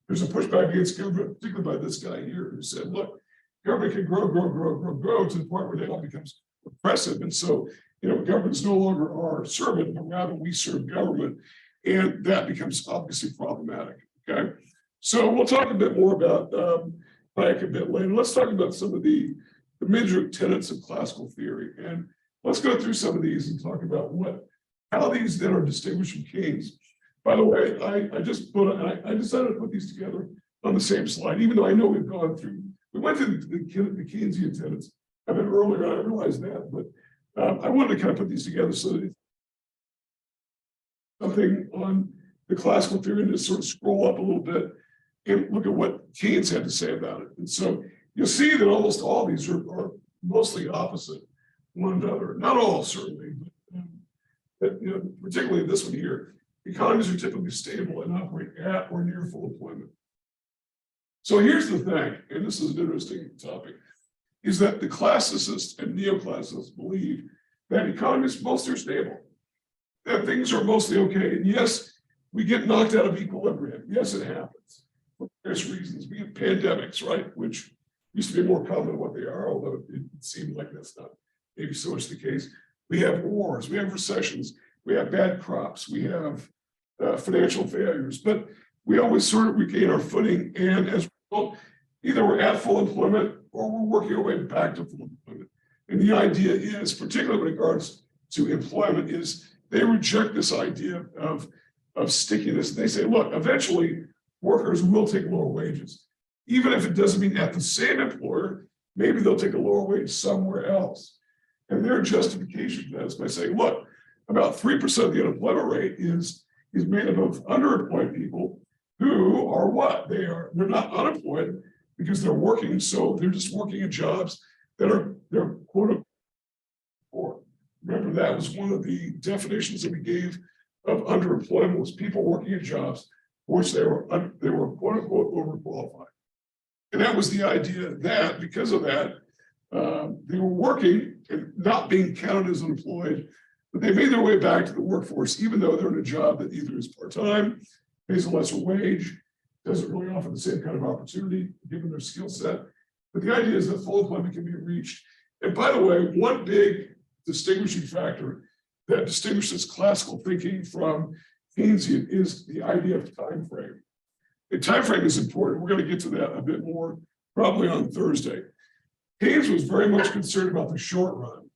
There's a pushback against government, particularly by this guy here, who said, look, government can grow to the point where it all becomes oppressive. And so, government's no longer our servant, but rather we serve government. And that becomes obviously problematic. Okay. So we'll talk a bit more about Hayek a bit later. Let's talk about some of the major tenets of classical theory. And let's go through some of these and talk about how these then are distinguished from Keynes. By the way, I decided to put these together on the same slide, even though I know we went through the Keynesian tenets a bit earlier, I realized that, but I wanted to kind of put these together so that something on the classical theory and just sort of scroll up a little bit and look at what Keynes had to say about it. And so you'll see that almost all these are mostly opposite one another. Not all, certainly, but particularly this one here. Economies are typically stable and operate at or near full employment. So here's the thing, and this is an interesting topic, is that the classicists and neoclassicists believe that economies mostly are stable, that things are mostly okay. And yes, we get knocked out of equilibrium. Yes, it happens for various reasons. We get pandemics, right, which used to be more common than what they are, although it seemed like that's not maybe so much the case. We have wars, we have recessions, we have bad crops, we have financial failures, but we always sort of regain our footing. And as a result, either we're at full employment or we're working our way back to full employment. And the idea is, particularly with regards to employment, is they reject this idea of stickiness. They say, look, eventually workers will take lower wages, even if it doesn't mean at the same employer, maybe they'll take a lower wage somewhere else. And their justification for that is by saying, look, about 3% of the unemployment rate is made up of underemployed people who are what? They're not unemployed because they're working, so they're just working in jobs that they're quote unquote poor. Remember, that was one of the definitions that we gave of underemployment, was people working in jobs for which they were quote unquote overqualified. And that was the idea that because of that, they were working and not being counted as unemployed, but they made their way back to the workforce, even though they're in a job that either is part-time, pays a lesser wage, doesn't really offer the same kind of opportunity given their skill set. But the idea is that full employment can be reached. And by the way, one big distinguishing factor that distinguishes classical thinking from Keynesian is the idea of time frame. The time frame is important. We're going to get to that a bit more probably on Thursday. Keynes was very much concerned about the short run.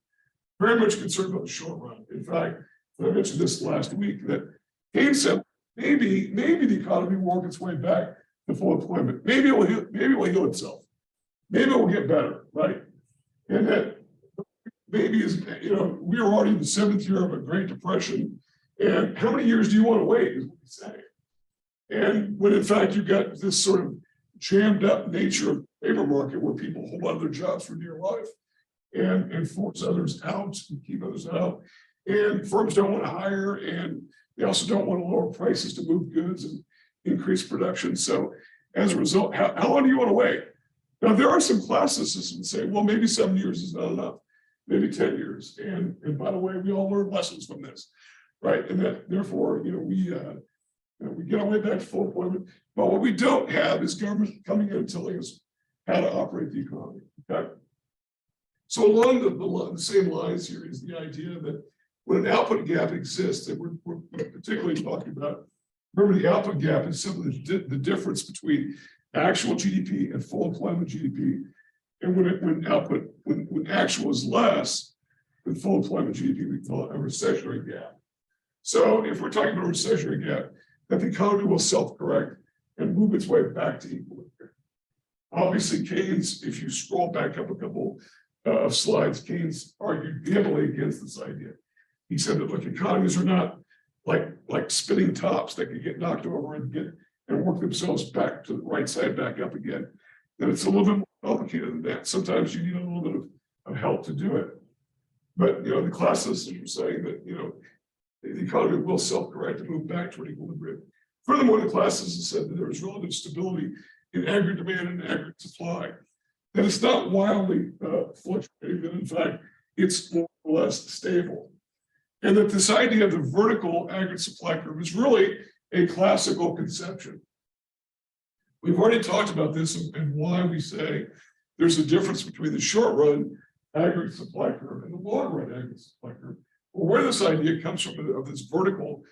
Very much concerned about the short run. In fact, I mentioned this last week, that Keynes said maybe the economy will work its way back to full employment. Maybe it will heal itself. Maybe it will get better, right? And that maybe is, we are already in the 7th year of a Great Depression. And how many years do you want to wait, is what he's saying. And when in fact you've got this sort of jammed up nature of the labor market where people hold on to their jobs for dear life and force others out and keep others out. And firms don't want to hire, and they also don't want to lower prices to move goods and increase production. So as a result, how long do you want to wait? Now, there are some classicists that say, well, maybe 7 years is not enough, maybe 10 years. And by the way, we all learn lessons from this, right? And that therefore, we get our way back to full employment. But what we don't have is government coming in and telling us how to operate the economy. Okay. So along the same lines here is the idea that when an output gap exists, that we're particularly talking about, remember the output gap is simply the difference between actual GDP and full employment GDP. And when actual is less than full employment GDP, we call it a recessionary gap. So if we're talking about a recessionary gap, that the economy will self-correct and move its way back to equilibrium. Obviously, Keynes, if you scroll back up a couple of slides, Keynes argued heavily against this idea. He said that, look, economies are not like spinning tops that can get knocked over and work themselves back to the right side, back up again. That it's a little bit more complicated than that. Sometimes you need a little bit of help to do it. But the classicists are saying that the economy will self-correct and move back toward equilibrium. Furthermore, the classicists said that there is relative stability in aggregate demand and aggregate supply. That it's not wildly fluctuating, that in fact, it's more or less stable. And that this idea of the vertical aggregate supply curve is really a classical conception. We've already talked about this and why we say there's a difference between the short run aggregate supply curve and the long run aggregate supply curve. Well, where this idea comes from of this vertical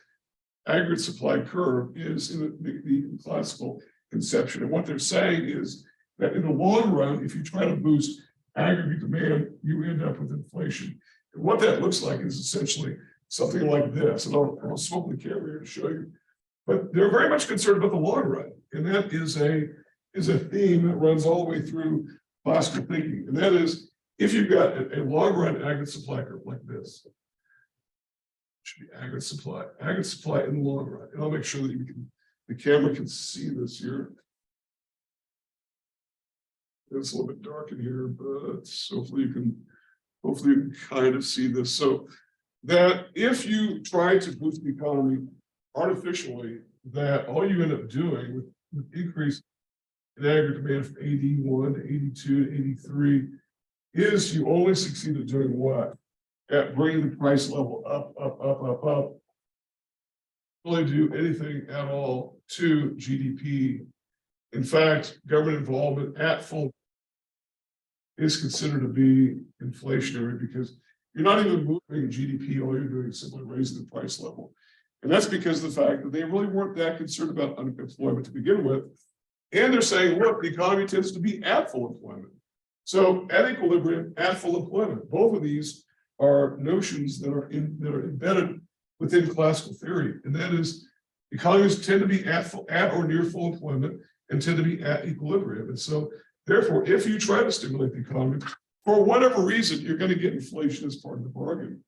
aggregate supply curve is in the classical conception. And what they're saying is that in the long run, if you try to boost aggregate demand, you end up with inflation. And what that looks like is essentially something like this. And I'll swap the camera here to show you. But they're very much concerned about the long run. And that is a theme that runs all the way through classical thinking. And that is, if you've got a long run aggregate supply curve like this, should be aggregate supply in the long run. And I'll make sure that the camera can see this here. It's a little bit dark in here, but hopefully you can kind of see this. So that if you try to boost the economy artificially, that all you end up doing with increase in aggregate demand from 81 to 82 to 83 is you only succeed at doing what? At bringing the price level up. Really do anything at all to GDP. In fact, government involvement at full is considered to be inflationary because you're not even moving GDP, all you're doing is simply raising the price level. And that's because of the fact that they really weren't that concerned about unemployment to begin with. And they're saying, look, the economy tends to be at full employment. So at equilibrium, at full employment, both of these are notions that are embedded within classical theory. And that is, economies tend to be at or near full employment and tend to be at equilibrium. And so therefore, if you try to stimulate the economy, for whatever reason, you're going to get inflation as part of the bargain.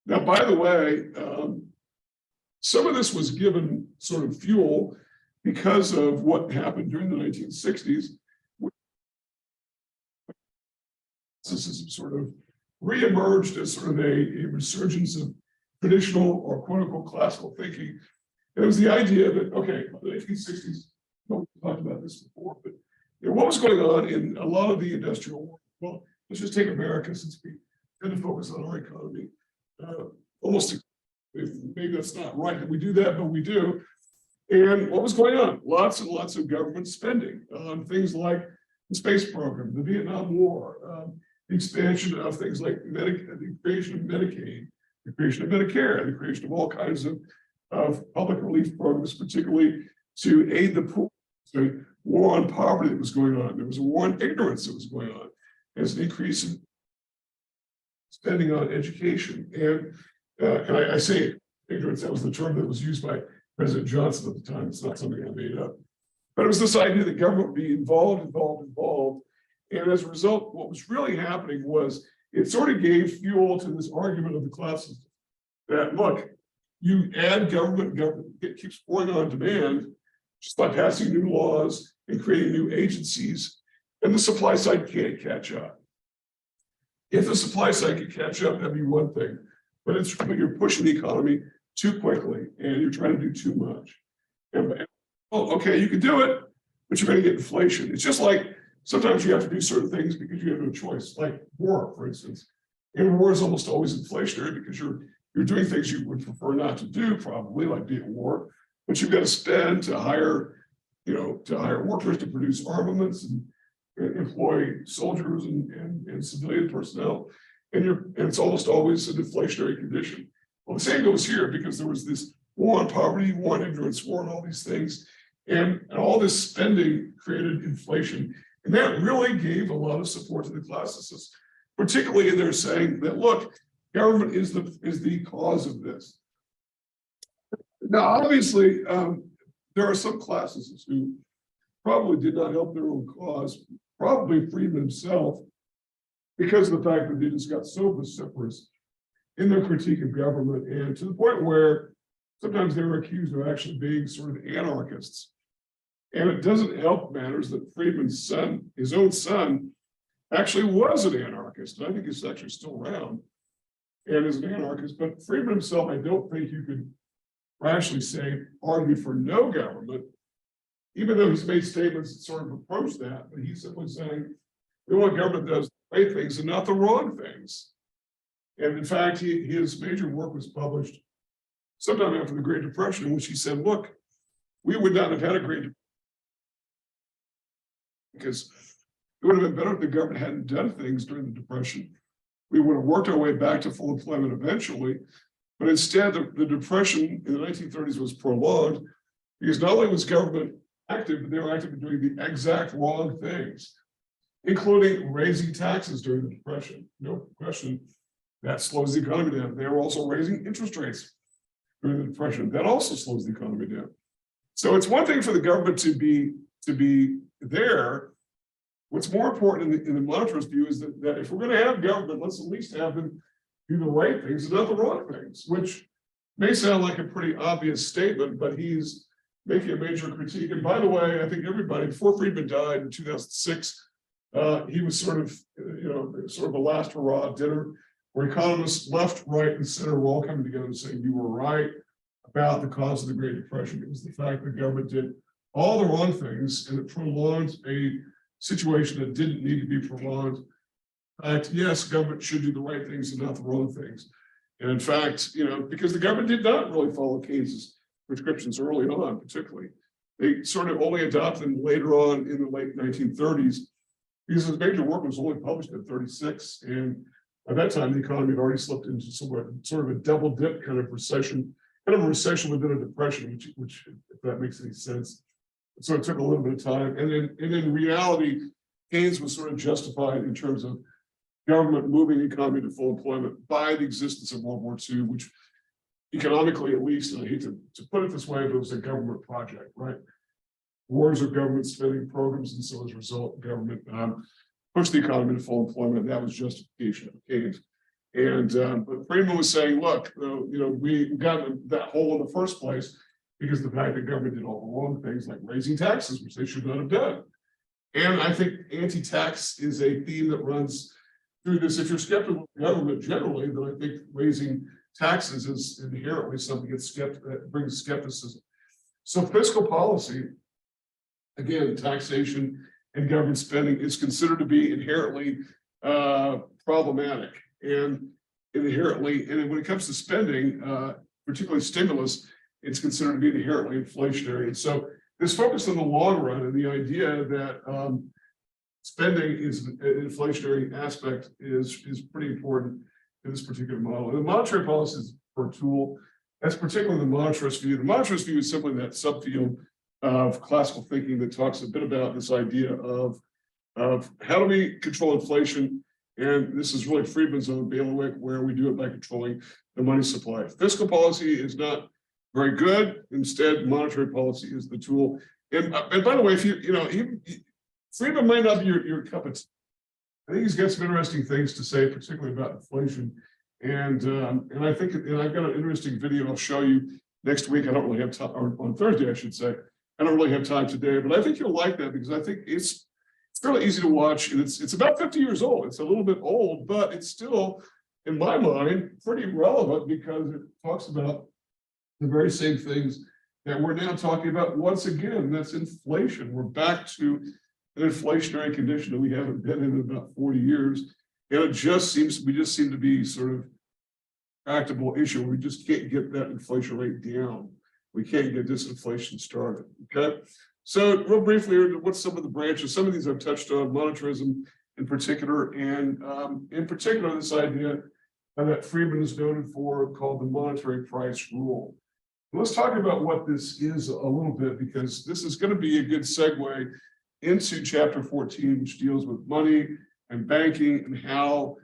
Now, by the way, some of this was given sort of fuel because of what happened during the 1960s. This sort of reemerged as sort of a resurgence of traditional or quote unquote classical thinking. And it was the idea that, okay, the 1960s, we talked about this before, but what was going on in a lot of the industrial world? Well, let's just take America since we tend to focus on our economy. Almost, maybe that's not right that we do that, but we do. And what was going on? Lots and lots of government spending on things like the space program, the Vietnam War, the expansion of things like the creation of Medicaid, the creation of Medicare, the creation of all kinds of public relief programs, particularly to aid the poor. So war on poverty that was going on. There was a war on ignorance that was going on. There's an increase in spending on education. And I say ignorance, that was the term that was used by President Johnson at the time. It's not something I made up. But it was this idea that government would be involved. And as a result, what was really happening was it sort of gave fuel to this argument of the classes that, look, you add government, it keeps pouring on demand just by passing new laws and creating new agencies, and the supply side can't catch up. If the supply side can catch up, that'd be one thing, but you're pushing the economy too quickly and you're trying to do too much. And, oh, okay, you can do it, but you're going to get inflation. It's just like sometimes you have to do certain things because you have no choice, like war, for instance. And war is almost always inflationary because you're doing things you would prefer not to do, probably, like be at war, but you've got to spend to hire, to hire workers to produce armaments and employ soldiers and civilian personnel. And it's almost always an inflationary condition. Well, the same goes here because there was this war on poverty, war on ignorance, war on all these things. And all this spending created inflation. And that really gave a lot of support to the classicists, particularly in their saying that, look, government is the cause of this. Now, obviously, there are some classicists who probably did not help their own cause, probably Friedman himself, because of the fact that they just got so vociferous in their critique of government, and to the point where sometimes they were accused of actually being sort of anarchists. And it doesn't help matters that Friedman's son, his own son, actually was an anarchist. And I think he's actually still around and is an anarchist. But Friedman himself, I don't think you could rationally say, argue for no government, even though he's made statements that sort of approach that. But he's simply saying, we want government that does the right things and not the wrong things. And in fact, his major work was published sometime after the Great Depression, in which he said, look, we would not have had a Great Depression because it would have been better if the government hadn't done things during the Depression. We would have worked our way back to full employment eventually. But instead, the Depression in the 1930s was prolonged because not only was government active, but they were active in doing the exact wrong things, including raising taxes during the Depression. No question, that slows the economy down. They were also raising interest rates during the Depression. That also slows the economy down. So it's one thing for the government to be there. What's more important in the monetarist view is that if we're going to have government, let's at least have them do the right things and not the wrong things, which may sound like a pretty obvious statement, but he's making a major critique. And by the way, I think everybody, before Friedman died in 2006, he was sort of a last hurrah dinner where economists left, right, and center were all coming together and saying, you were right about the cause of the Great Depression. It was the fact that government did all the wrong things and it prolonged a situation that didn't need to be prolonged. In fact, yes, government should do the right things and not the wrong things. And in fact, because the government did not really follow Keynes's prescriptions early on, particularly, they sort of only adopted them later on in the late 1930s, because his major work was only published in 36. And by that time, the economy had already slipped into sort of a double dip kind of recession within a depression, which if that makes any sense. So it took a little bit of time. And in reality, Keynes was sort of justified in terms of government moving the economy to full employment by the existence of World War II, which economically, at least, and I hate to put it this way, but it was a government project, right? Wars are government spending programs, and so as a result, government pushed the economy to full employment. And that was justification of Keynes. And but Friedman was saying, look, we got that hole in the first place because the fact that government did all the wrong things, like raising taxes, which they should not have done. And I think anti-tax is a theme that runs through this. If you're skeptical of government generally, then I think raising taxes is inherently something that brings skepticism. So fiscal policy, again, taxation and government spending is considered to be inherently problematic and inherently, and when it comes to spending, particularly stimulus, it's considered to be inherently inflationary. And so this focus on the long run and the idea that spending is an inflationary aspect is pretty important in this particular model. And the monetary policy is a tool. That's particularly the monetarist view. The monetarist view is simply that subfield of classical thinking that talks a bit about this idea of how do we control inflation. And this is really Friedman's own bailiwick, where we do it by controlling the money supply. Fiscal policy is not very good. Instead, monetary policy is the tool. And by the way, if Friedman might not be your cup of tea. I think he's got some interesting things to say, particularly about inflation. And I think, and I've got an interesting video I'll show you next week. I don't really have time, or on Thursday, I should say. I don't really have time today, but I think you'll like that because I think it's fairly easy to watch. And it's about 50 years old. It's a little bit old, but it's still, in my mind, pretty relevant because it talks about the very same things that we're now talking about once again, that's inflation. We're back to an inflationary condition that we haven't been in about 40 years. And we just seem to be sort of tractable issue. We just can't get that inflation rate down. We can't get disinflation started. Okay. So real briefly, what's some of the branches? Some of these I've touched on, monetarism in particular, and in particular, this idea that Friedman is noted for called the monetary price rule. Let's talk about what this is a little bit, because this is going to be a good segue into chapter 14, which deals with money and banking and how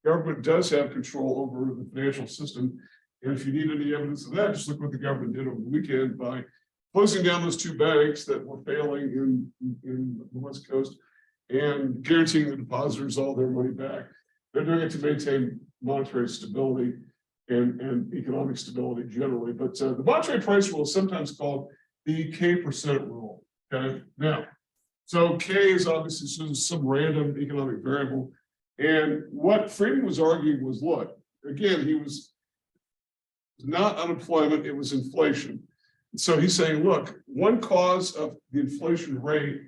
government does have control over the financial system. And if you need any evidence of that, just look what the government did over the weekend by closing down those two banks that were failing in the West Coast and guaranteeing the depositors all their money back. They're doing it to maintain monetary stability and economic stability generally. But the monetary price rule is sometimes called the K% rule. Okay, now, so K is obviously some random economic variable. And what Friedman was arguing was, look, again, he was not unemployment, it was inflation. So he's saying, look, one cause of the inflation rate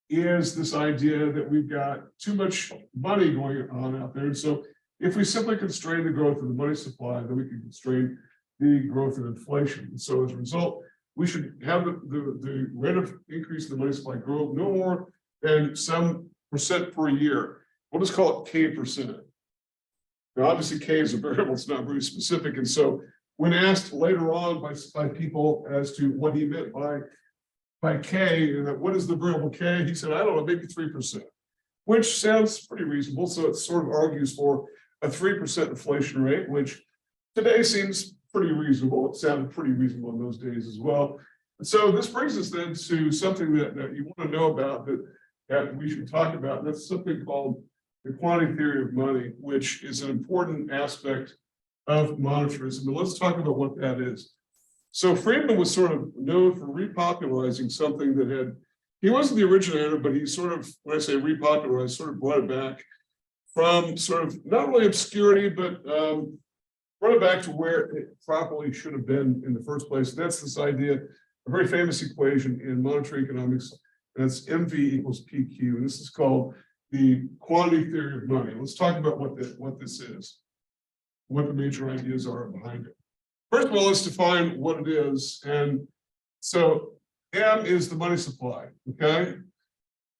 is this idea that we've got too much money going on out there. And so if we simply constrain the growth of the money supply, then we can constrain the growth of inflation. And so as a result, we should have the rate of increase in the money supply grow no more than some percent per year. We'll just call it K%. Now, obviously, K is a variable, it's not very specific. And so when asked later on by people as to what he meant by K, and what is the variable K, he said, I don't know, maybe 3%, which sounds pretty reasonable. So it sort of argues for a 3% inflation rate, which today seems pretty reasonable. It sounded pretty reasonable in those days as well. And so this brings us then to something that you want to know about that we should talk about. And that's something called the quantity theory of money, which is an important aspect of monetarism. And let's talk about what that is. So Friedman was sort of known for repopularizing something that he wasn't the originator, but he sort of, when I say repopularized, sort of brought it back from sort of not really obscurity, but brought it back to where it properly should have been in the first place. That's this idea, a very famous equation in monetary economics, and it's MV equals PQ. And this is called the quantity theory of money. Let's talk about what this is, what the major ideas are behind it. First of all, let's define what it is. And so M is the money supply, okay?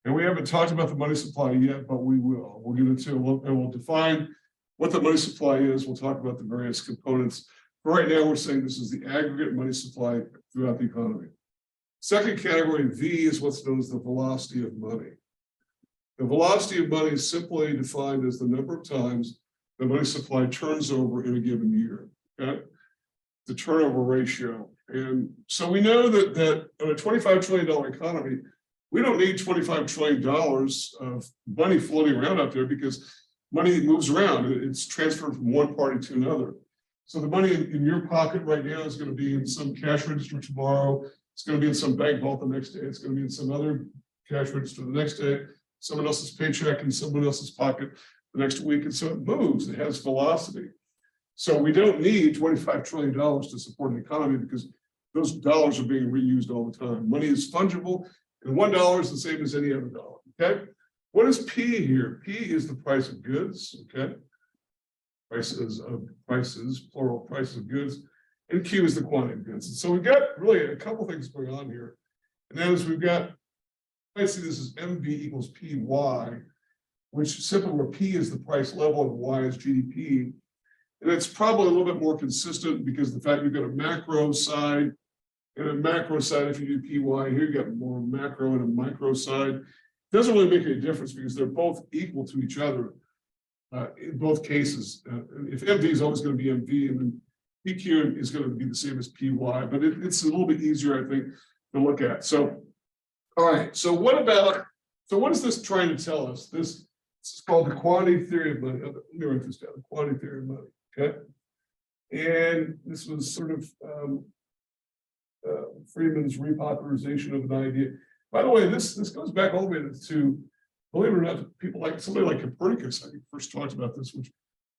And we haven't talked about the money supply yet, but we will. We'll get into it, and we'll define what the money supply is. We'll talk about the various components. But right now, we're saying this is the aggregate money supply throughout the economy. Second category, V, is what's known as the velocity of money. The velocity of money is simply defined as the number of times the money supply turns over in a given year, okay? The turnover ratio. And so we know that in a $25 trillion economy, we don't need $25 trillion of money floating around out there because money moves around. It's transferred from one party to another. So the money in your pocket right now is going to be in some cash register tomorrow. It's going to be in some bank vault the next day. It's going to be in some other cash register the next day, someone else's paycheck in someone else's pocket the next week. And so it moves, it has velocity. So we don't need $25 trillion to support an economy because those dollars are being reused all the time. Money is fungible, and $1 is the same as any other dollar, okay? What is P here? P is the price of goods, okay? Prices, plural, prices of goods. And Q is the quantity of goods. And so we've got really a couple things going on here. And that is we've got, I see this as MV equals PY, which simply where P is the price level and Y is GDP. And it's probably a little bit more consistent because the fact you've got a macro side and a macro side, if you do PY, here you got more macro and a micro side. It doesn't really make any difference because they're both equal to each other in both cases. If MV is always going to be MV, and then PQ is going to be the same as PY, but it's a little bit easier, I think, to look at. So, all right. So what is this trying to tell us? This is called the quantity theory of money. Let me write this down, the quantity theory of money. Okay. And this was sort of Friedman's repopularization of an idea. By the way, this goes back all the way to, believe it or not, people like somebody like Copernicus. I think first talked about this, which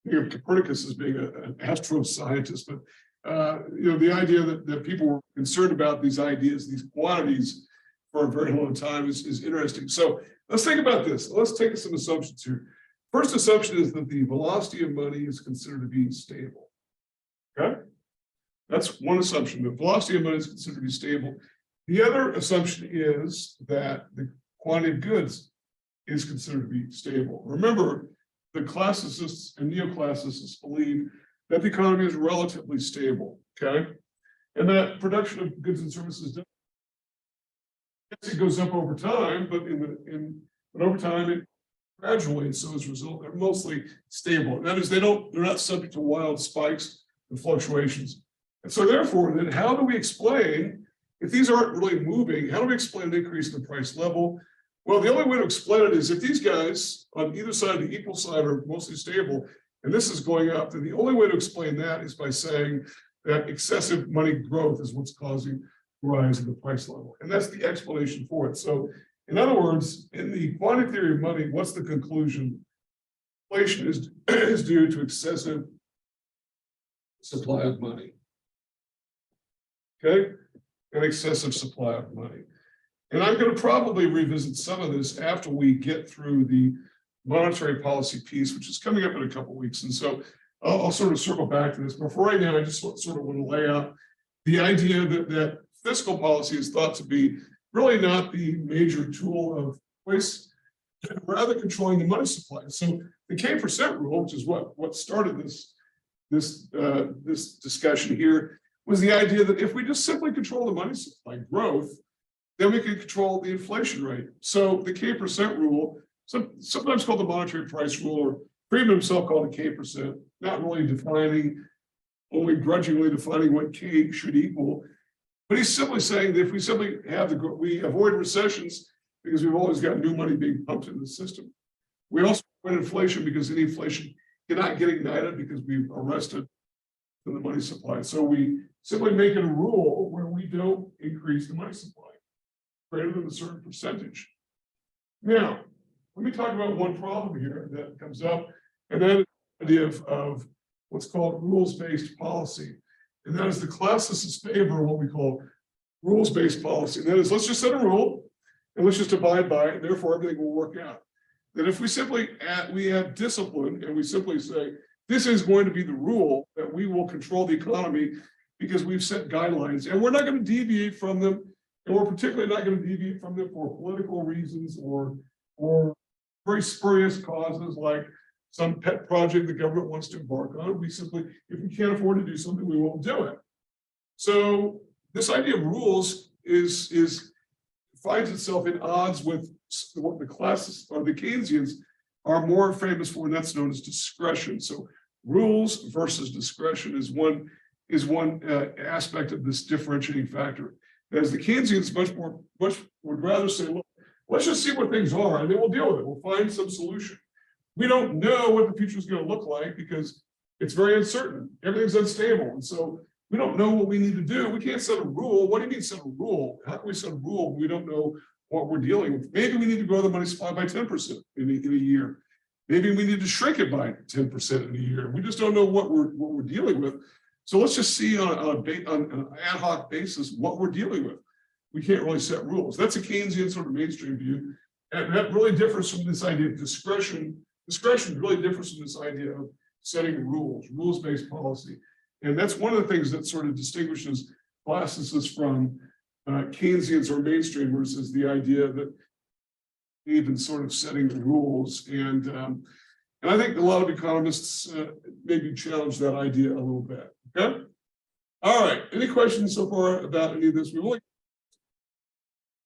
think of Copernicus as being an astro scientist, but the idea that people were concerned about these ideas, these quantities for a very long time is interesting. So let's think about this. Let's take some assumptions here. First assumption is that the velocity of money is considered to be stable. Okay, that's one assumption. The velocity of money is considered to be stable. The other assumption is that the quantity of goods is considered to be stable. Remember, the classicists and neoclassicists believe that the economy is relatively stable, okay? And that production of goods and services, it goes up over time, but but over time it gradually, and so as a result, they're mostly stable. That is, they're not subject to wild spikes and fluctuations. And so therefore, then how do we explain, if these aren't really moving, how do we explain an increase in the price level? Well, the only way to explain it is if these guys on either side of the equal side are mostly stable, and this is going up, then the only way to explain that is by saying that excessive money growth is what's causing the rise in the price level. And that's the explanation for it. So in other words, in the quantity theory of money, what's the conclusion? Inflation is due to excessive supply of money. Okay, an excessive supply of money. And I'm going to probably revisit some of this after we get through the monetary policy piece, which is coming up in a couple of weeks. And so I'll sort of circle back to this. But for right now, I just sort of want to lay out the idea that fiscal policy is thought to be really not the major tool of choice, rather controlling the money supply. So the K% rule, which is what started this discussion here, was the idea that if we just simply control the money supply growth, then we can control the inflation rate. So the K% rule, sometimes called the monetary price rule, or Friedman himself called it K%, not really defining, only grudgingly defining what K should equal. But he's simply saying that if we simply we avoid recessions because we've always got new money being pumped into the system. We also avoid inflation because any inflation cannot get ignited because we've arrested the money supply. So we simply make it a rule where we don't increase the money supply greater than a certain percentage. Now, let me talk about one problem here that comes up, and that is the idea of what's called rules-based policy. And that is the classicists favor what we call rules-based policy. And that is, let's just set a rule and let's just abide by it, and therefore everything will work out. That if we simply add discipline and we simply say, this is going to be the rule that we will control the economy because we've set guidelines and we're not going to deviate from them. And we're particularly not going to deviate from them for political reasons or very spurious causes like some pet project the government wants to embark on. We simply, if we can't afford to do something, we won't do it. So this idea of rules finds itself in odds with what the classists or the Keynesians are more famous for, and that's known as discretion. So rules versus discretion is one aspect of this differentiating factor. As the Keynesians would rather say, look, let's just see what things are and then we'll deal with it. We'll find some solution. We don't know what the future is going to look like because it's very uncertain. Everything's unstable. And so we don't know what we need to do. We can't set a rule. What do you mean set a rule? How can we set a rule? We don't know what we're dealing with. Maybe we need to grow the money supply by 10% in a year. Maybe we need to shrink it by 10% in a year. We just don't know what we're dealing with. So let's just see on an ad hoc basis what we're dealing with. We can't really set rules. That's a Keynesian sort of mainstream view. And that really differs from this idea of discretion. Discretion really differs from this idea of setting rules, rules-based policy. And that's one of the things that sort of distinguishes classicists from Keynesians or mainstreamers, is the idea that even sort of setting the rules. And I think a lot of economists maybe challenge that idea a little bit. Okay. All right. Any questions so far about any of this? We've only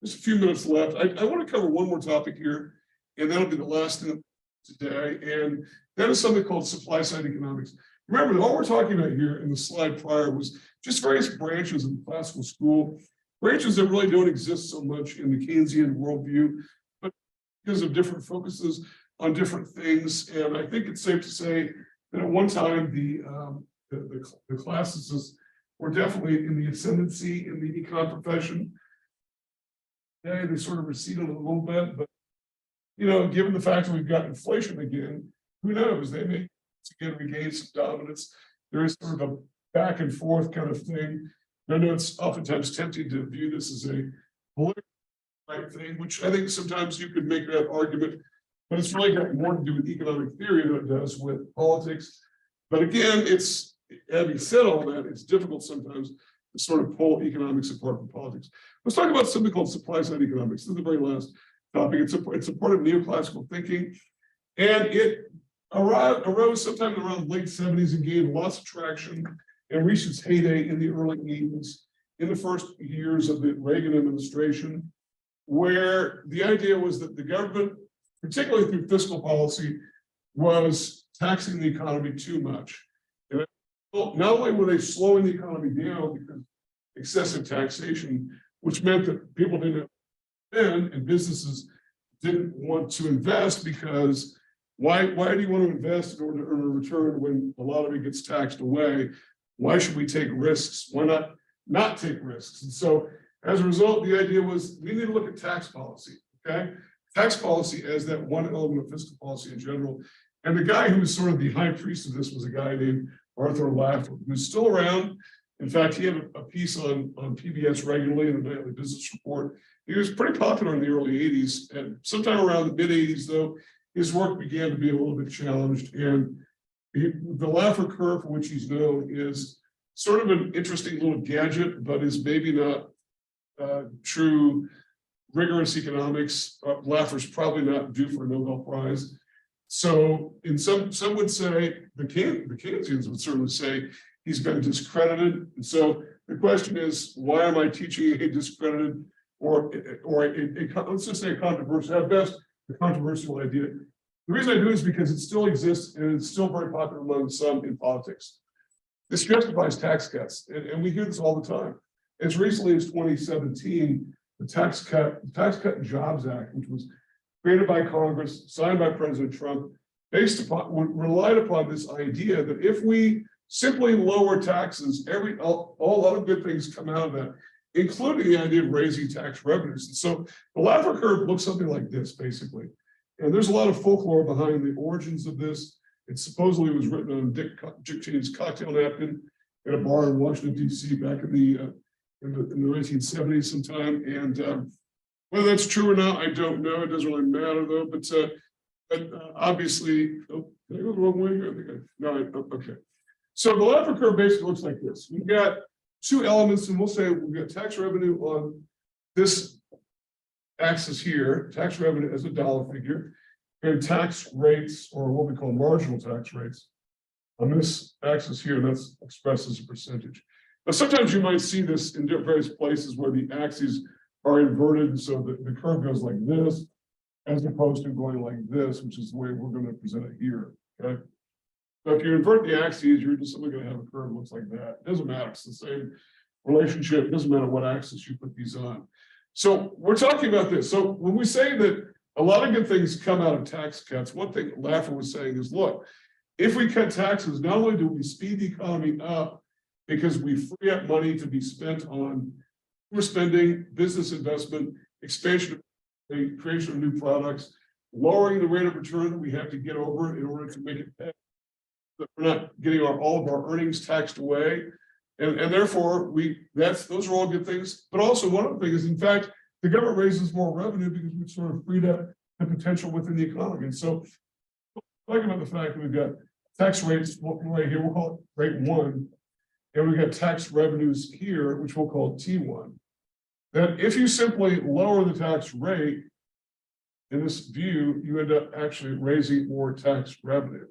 just a few minutes left. I want to cover one more topic here, and that'll be the last thing today. And that is something called supply side economics. Remember, all we're talking about here in the slide prior was just various branches of the classical school, branches that really don't exist so much in the Keynesian worldview, but because of different focuses on different things. And I think it's safe to say that at one time, the classicists were definitely in the ascendancy in the econ profession. Today, they sort of receded a little bit, but given the fact that we've got inflation again, who knows? They may again regain some dominance. There is sort of back and forth kind of thing. I know it's oftentimes tempting to view this as a political right thing, which I think sometimes you could make that argument, but it's really got more to do with economic theory than it does with politics. But again, it's, having said all that, it's difficult sometimes to sort of pull economics apart from politics. Let's talk about something called supply side economics. This is the very last topic. It's a part of neoclassical thinking, and it arose sometime around the late 70s and gained lots of traction and reached its heyday in the early 80s, in the first years of the Reagan administration, where the idea was that the government, particularly through fiscal policy, was taxing the economy too much. And not only were they slowing the economy down because excessive taxation, which meant that people didn't spend and businesses didn't want to invest, because why do you want to invest in order to earn a return when a lot of it gets taxed away? Why should we take risks? Why not take risks? And so as a result, the idea was we need to look at tax policy, okay? Tax policy as that one element of fiscal policy in general. And the guy who was sort of the high priest of this was a guy named Arthur Laffer, who's still around. In fact, he had a piece on PBS regularly in the Nightly Business Report. He was pretty popular in the early 80s, and sometime around the mid 80s, though, his work began to be a little bit challenged. And the Laffer curve, for which he's known, is sort of an interesting little gadget, but is maybe not true rigorous economics. Laffer's probably not due for a Nobel Prize. So in some would say, the Keynesians would certainly say he's been discredited. And so the question is, why am I teaching a discredited or let's just say a controversial, at best, a controversial idea? The reason I do is because it still exists and it's still very popular among some in politics. This justifies tax cuts, and we hear this all the time. As recently as 2017, the Tax Cut and Jobs Act, which was created by Congress, signed by President Trump, relied upon this idea that if we simply lower taxes, all other good things come out of that, including the idea of raising tax revenues. And so the Laffer curve looks something like this, basically. And there's a lot of folklore behind the origins of this. It supposedly was written on Dick Cheney's cocktail napkin at a bar in Washington, D.C. back in the 1970s sometime. And whether that's true or not, I don't know. It doesn't really matter, though. But obviously, oh, did I go the wrong way here? Okay. So the Laffer curve basically looks like this. We've got two elements, and we'll say we've got tax revenue on this axis here, tax revenue as a dollar figure, and tax rates, or what we call marginal tax rates, on this axis here, and that's expressed as a percentage. But sometimes you might see this in various places where the axes are inverted, so the curve goes like this, as opposed to going like this, which is the way we're going to present it here. Okay. So if you invert the axes, you're just simply going to have a curve that looks like that. It doesn't matter. It's the same relationship. It doesn't matter what axis you put these on. So we're talking about this. So when we say that a lot of good things come out of tax cuts, one thing Laffer was saying is, look, if we cut taxes, not only do we speed the economy up because we free up money to be spent on spending, business investment, expansion, creation of new products, lowering the rate of return that we have to get over in order to make it pay. That we're not getting all of our earnings taxed away. And therefore, those are all good things. But also one other thing is, in fact, the government raises more revenue because we've sort of freed up the potential within the economy. And so talking about the fact that we've got tax rates right here, we'll call it rate 1, and we've got tax revenues here, which we'll call T1. That if you simply lower the tax rate, in this view, you end up actually raising more tax revenue.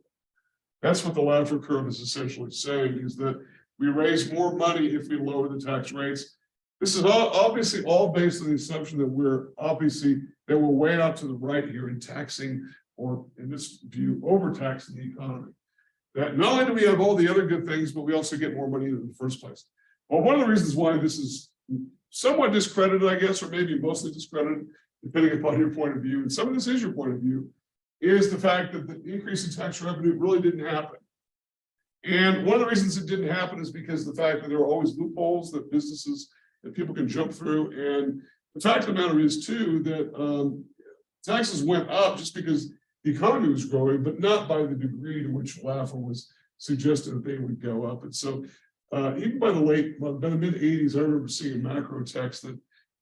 That's what the Laffer curve is essentially saying, is that we raise more money if we lower the tax rates. This is obviously all based on the assumption that we're way out to the right here in taxing, or in this view, overtaxing the economy. That not only do we have all the other good things, but we also get more money in the first place. Well, one of the reasons why this is somewhat discredited, I guess, or maybe mostly discredited, depending upon your point of view, and some of this is your point of view, is the fact that the increase in tax revenue really didn't happen. And one of the reasons it didn't happen is because of the fact that there are always loopholes that people can jump through. And the fact of the matter is, too, that taxes went up just because the economy was growing, but not by the degree to which Laffer was suggesting that they would go up. And so even by the mid-80s, I remember seeing a macro text that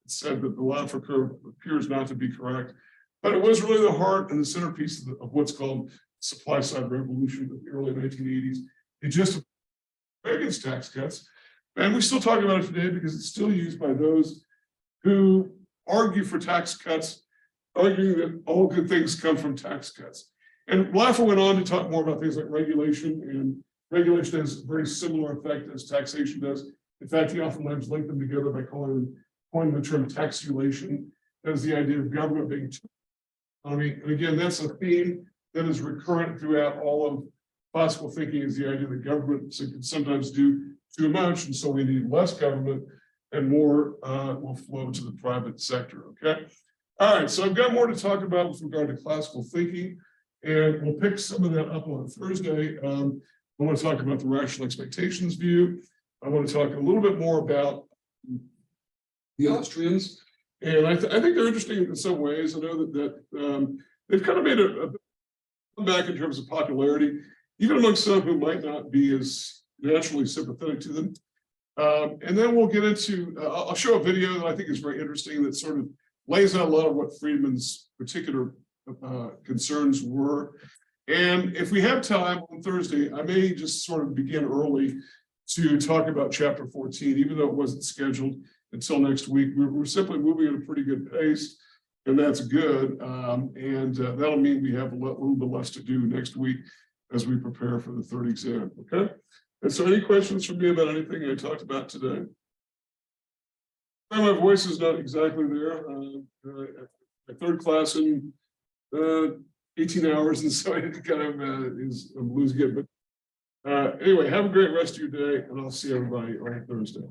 said that the Laffer curve appears not to be correct, but it was really the heart and the centerpiece of what's called supply side revolution of the early 1980s. It just Reagan's tax cuts, and we still talk about it today because it's still used by those who argue for tax cuts, arguing that all good things come from tax cuts. And Laffer went on to talk more about things like regulation, and regulation has a very similar effect as taxation does. In fact, he often link them together by coining the term taxulation. That is the idea of government being too economy. And again, that's a theme that is recurrent throughout all of classical thinking, is the idea that government can sometimes do too much, and so we need less government and more will flow to the private sector. Okay. All right. So I've got more to talk about with regard to classical thinking, and we'll pick some of that up on Thursday. I want to talk about the rational expectations view. I want to talk a little bit more about the Austrians, and I think they're interesting in some ways. I know that they've kind of made a comeback in terms of popularity, even among some who might not be as naturally sympathetic to them. And then we'll get into, I'll show a video that I think is very interesting that sort of lays out a lot of what Friedman's particular concerns were. And if we have time on Thursday, I may just sort of begin early to talk about chapter 14, even though it wasn't scheduled until next week. We're simply moving at a pretty good pace, and that's good. That'll mean we have a little bit less to do next week as we prepare for the third exam, okay? And so any questions from me about anything I talked about today? My voice is not exactly there. My third class in 18 hours, and so it kind of I'm losing it. But anyway, have a great rest of your day, and I'll see everybody on Thursday.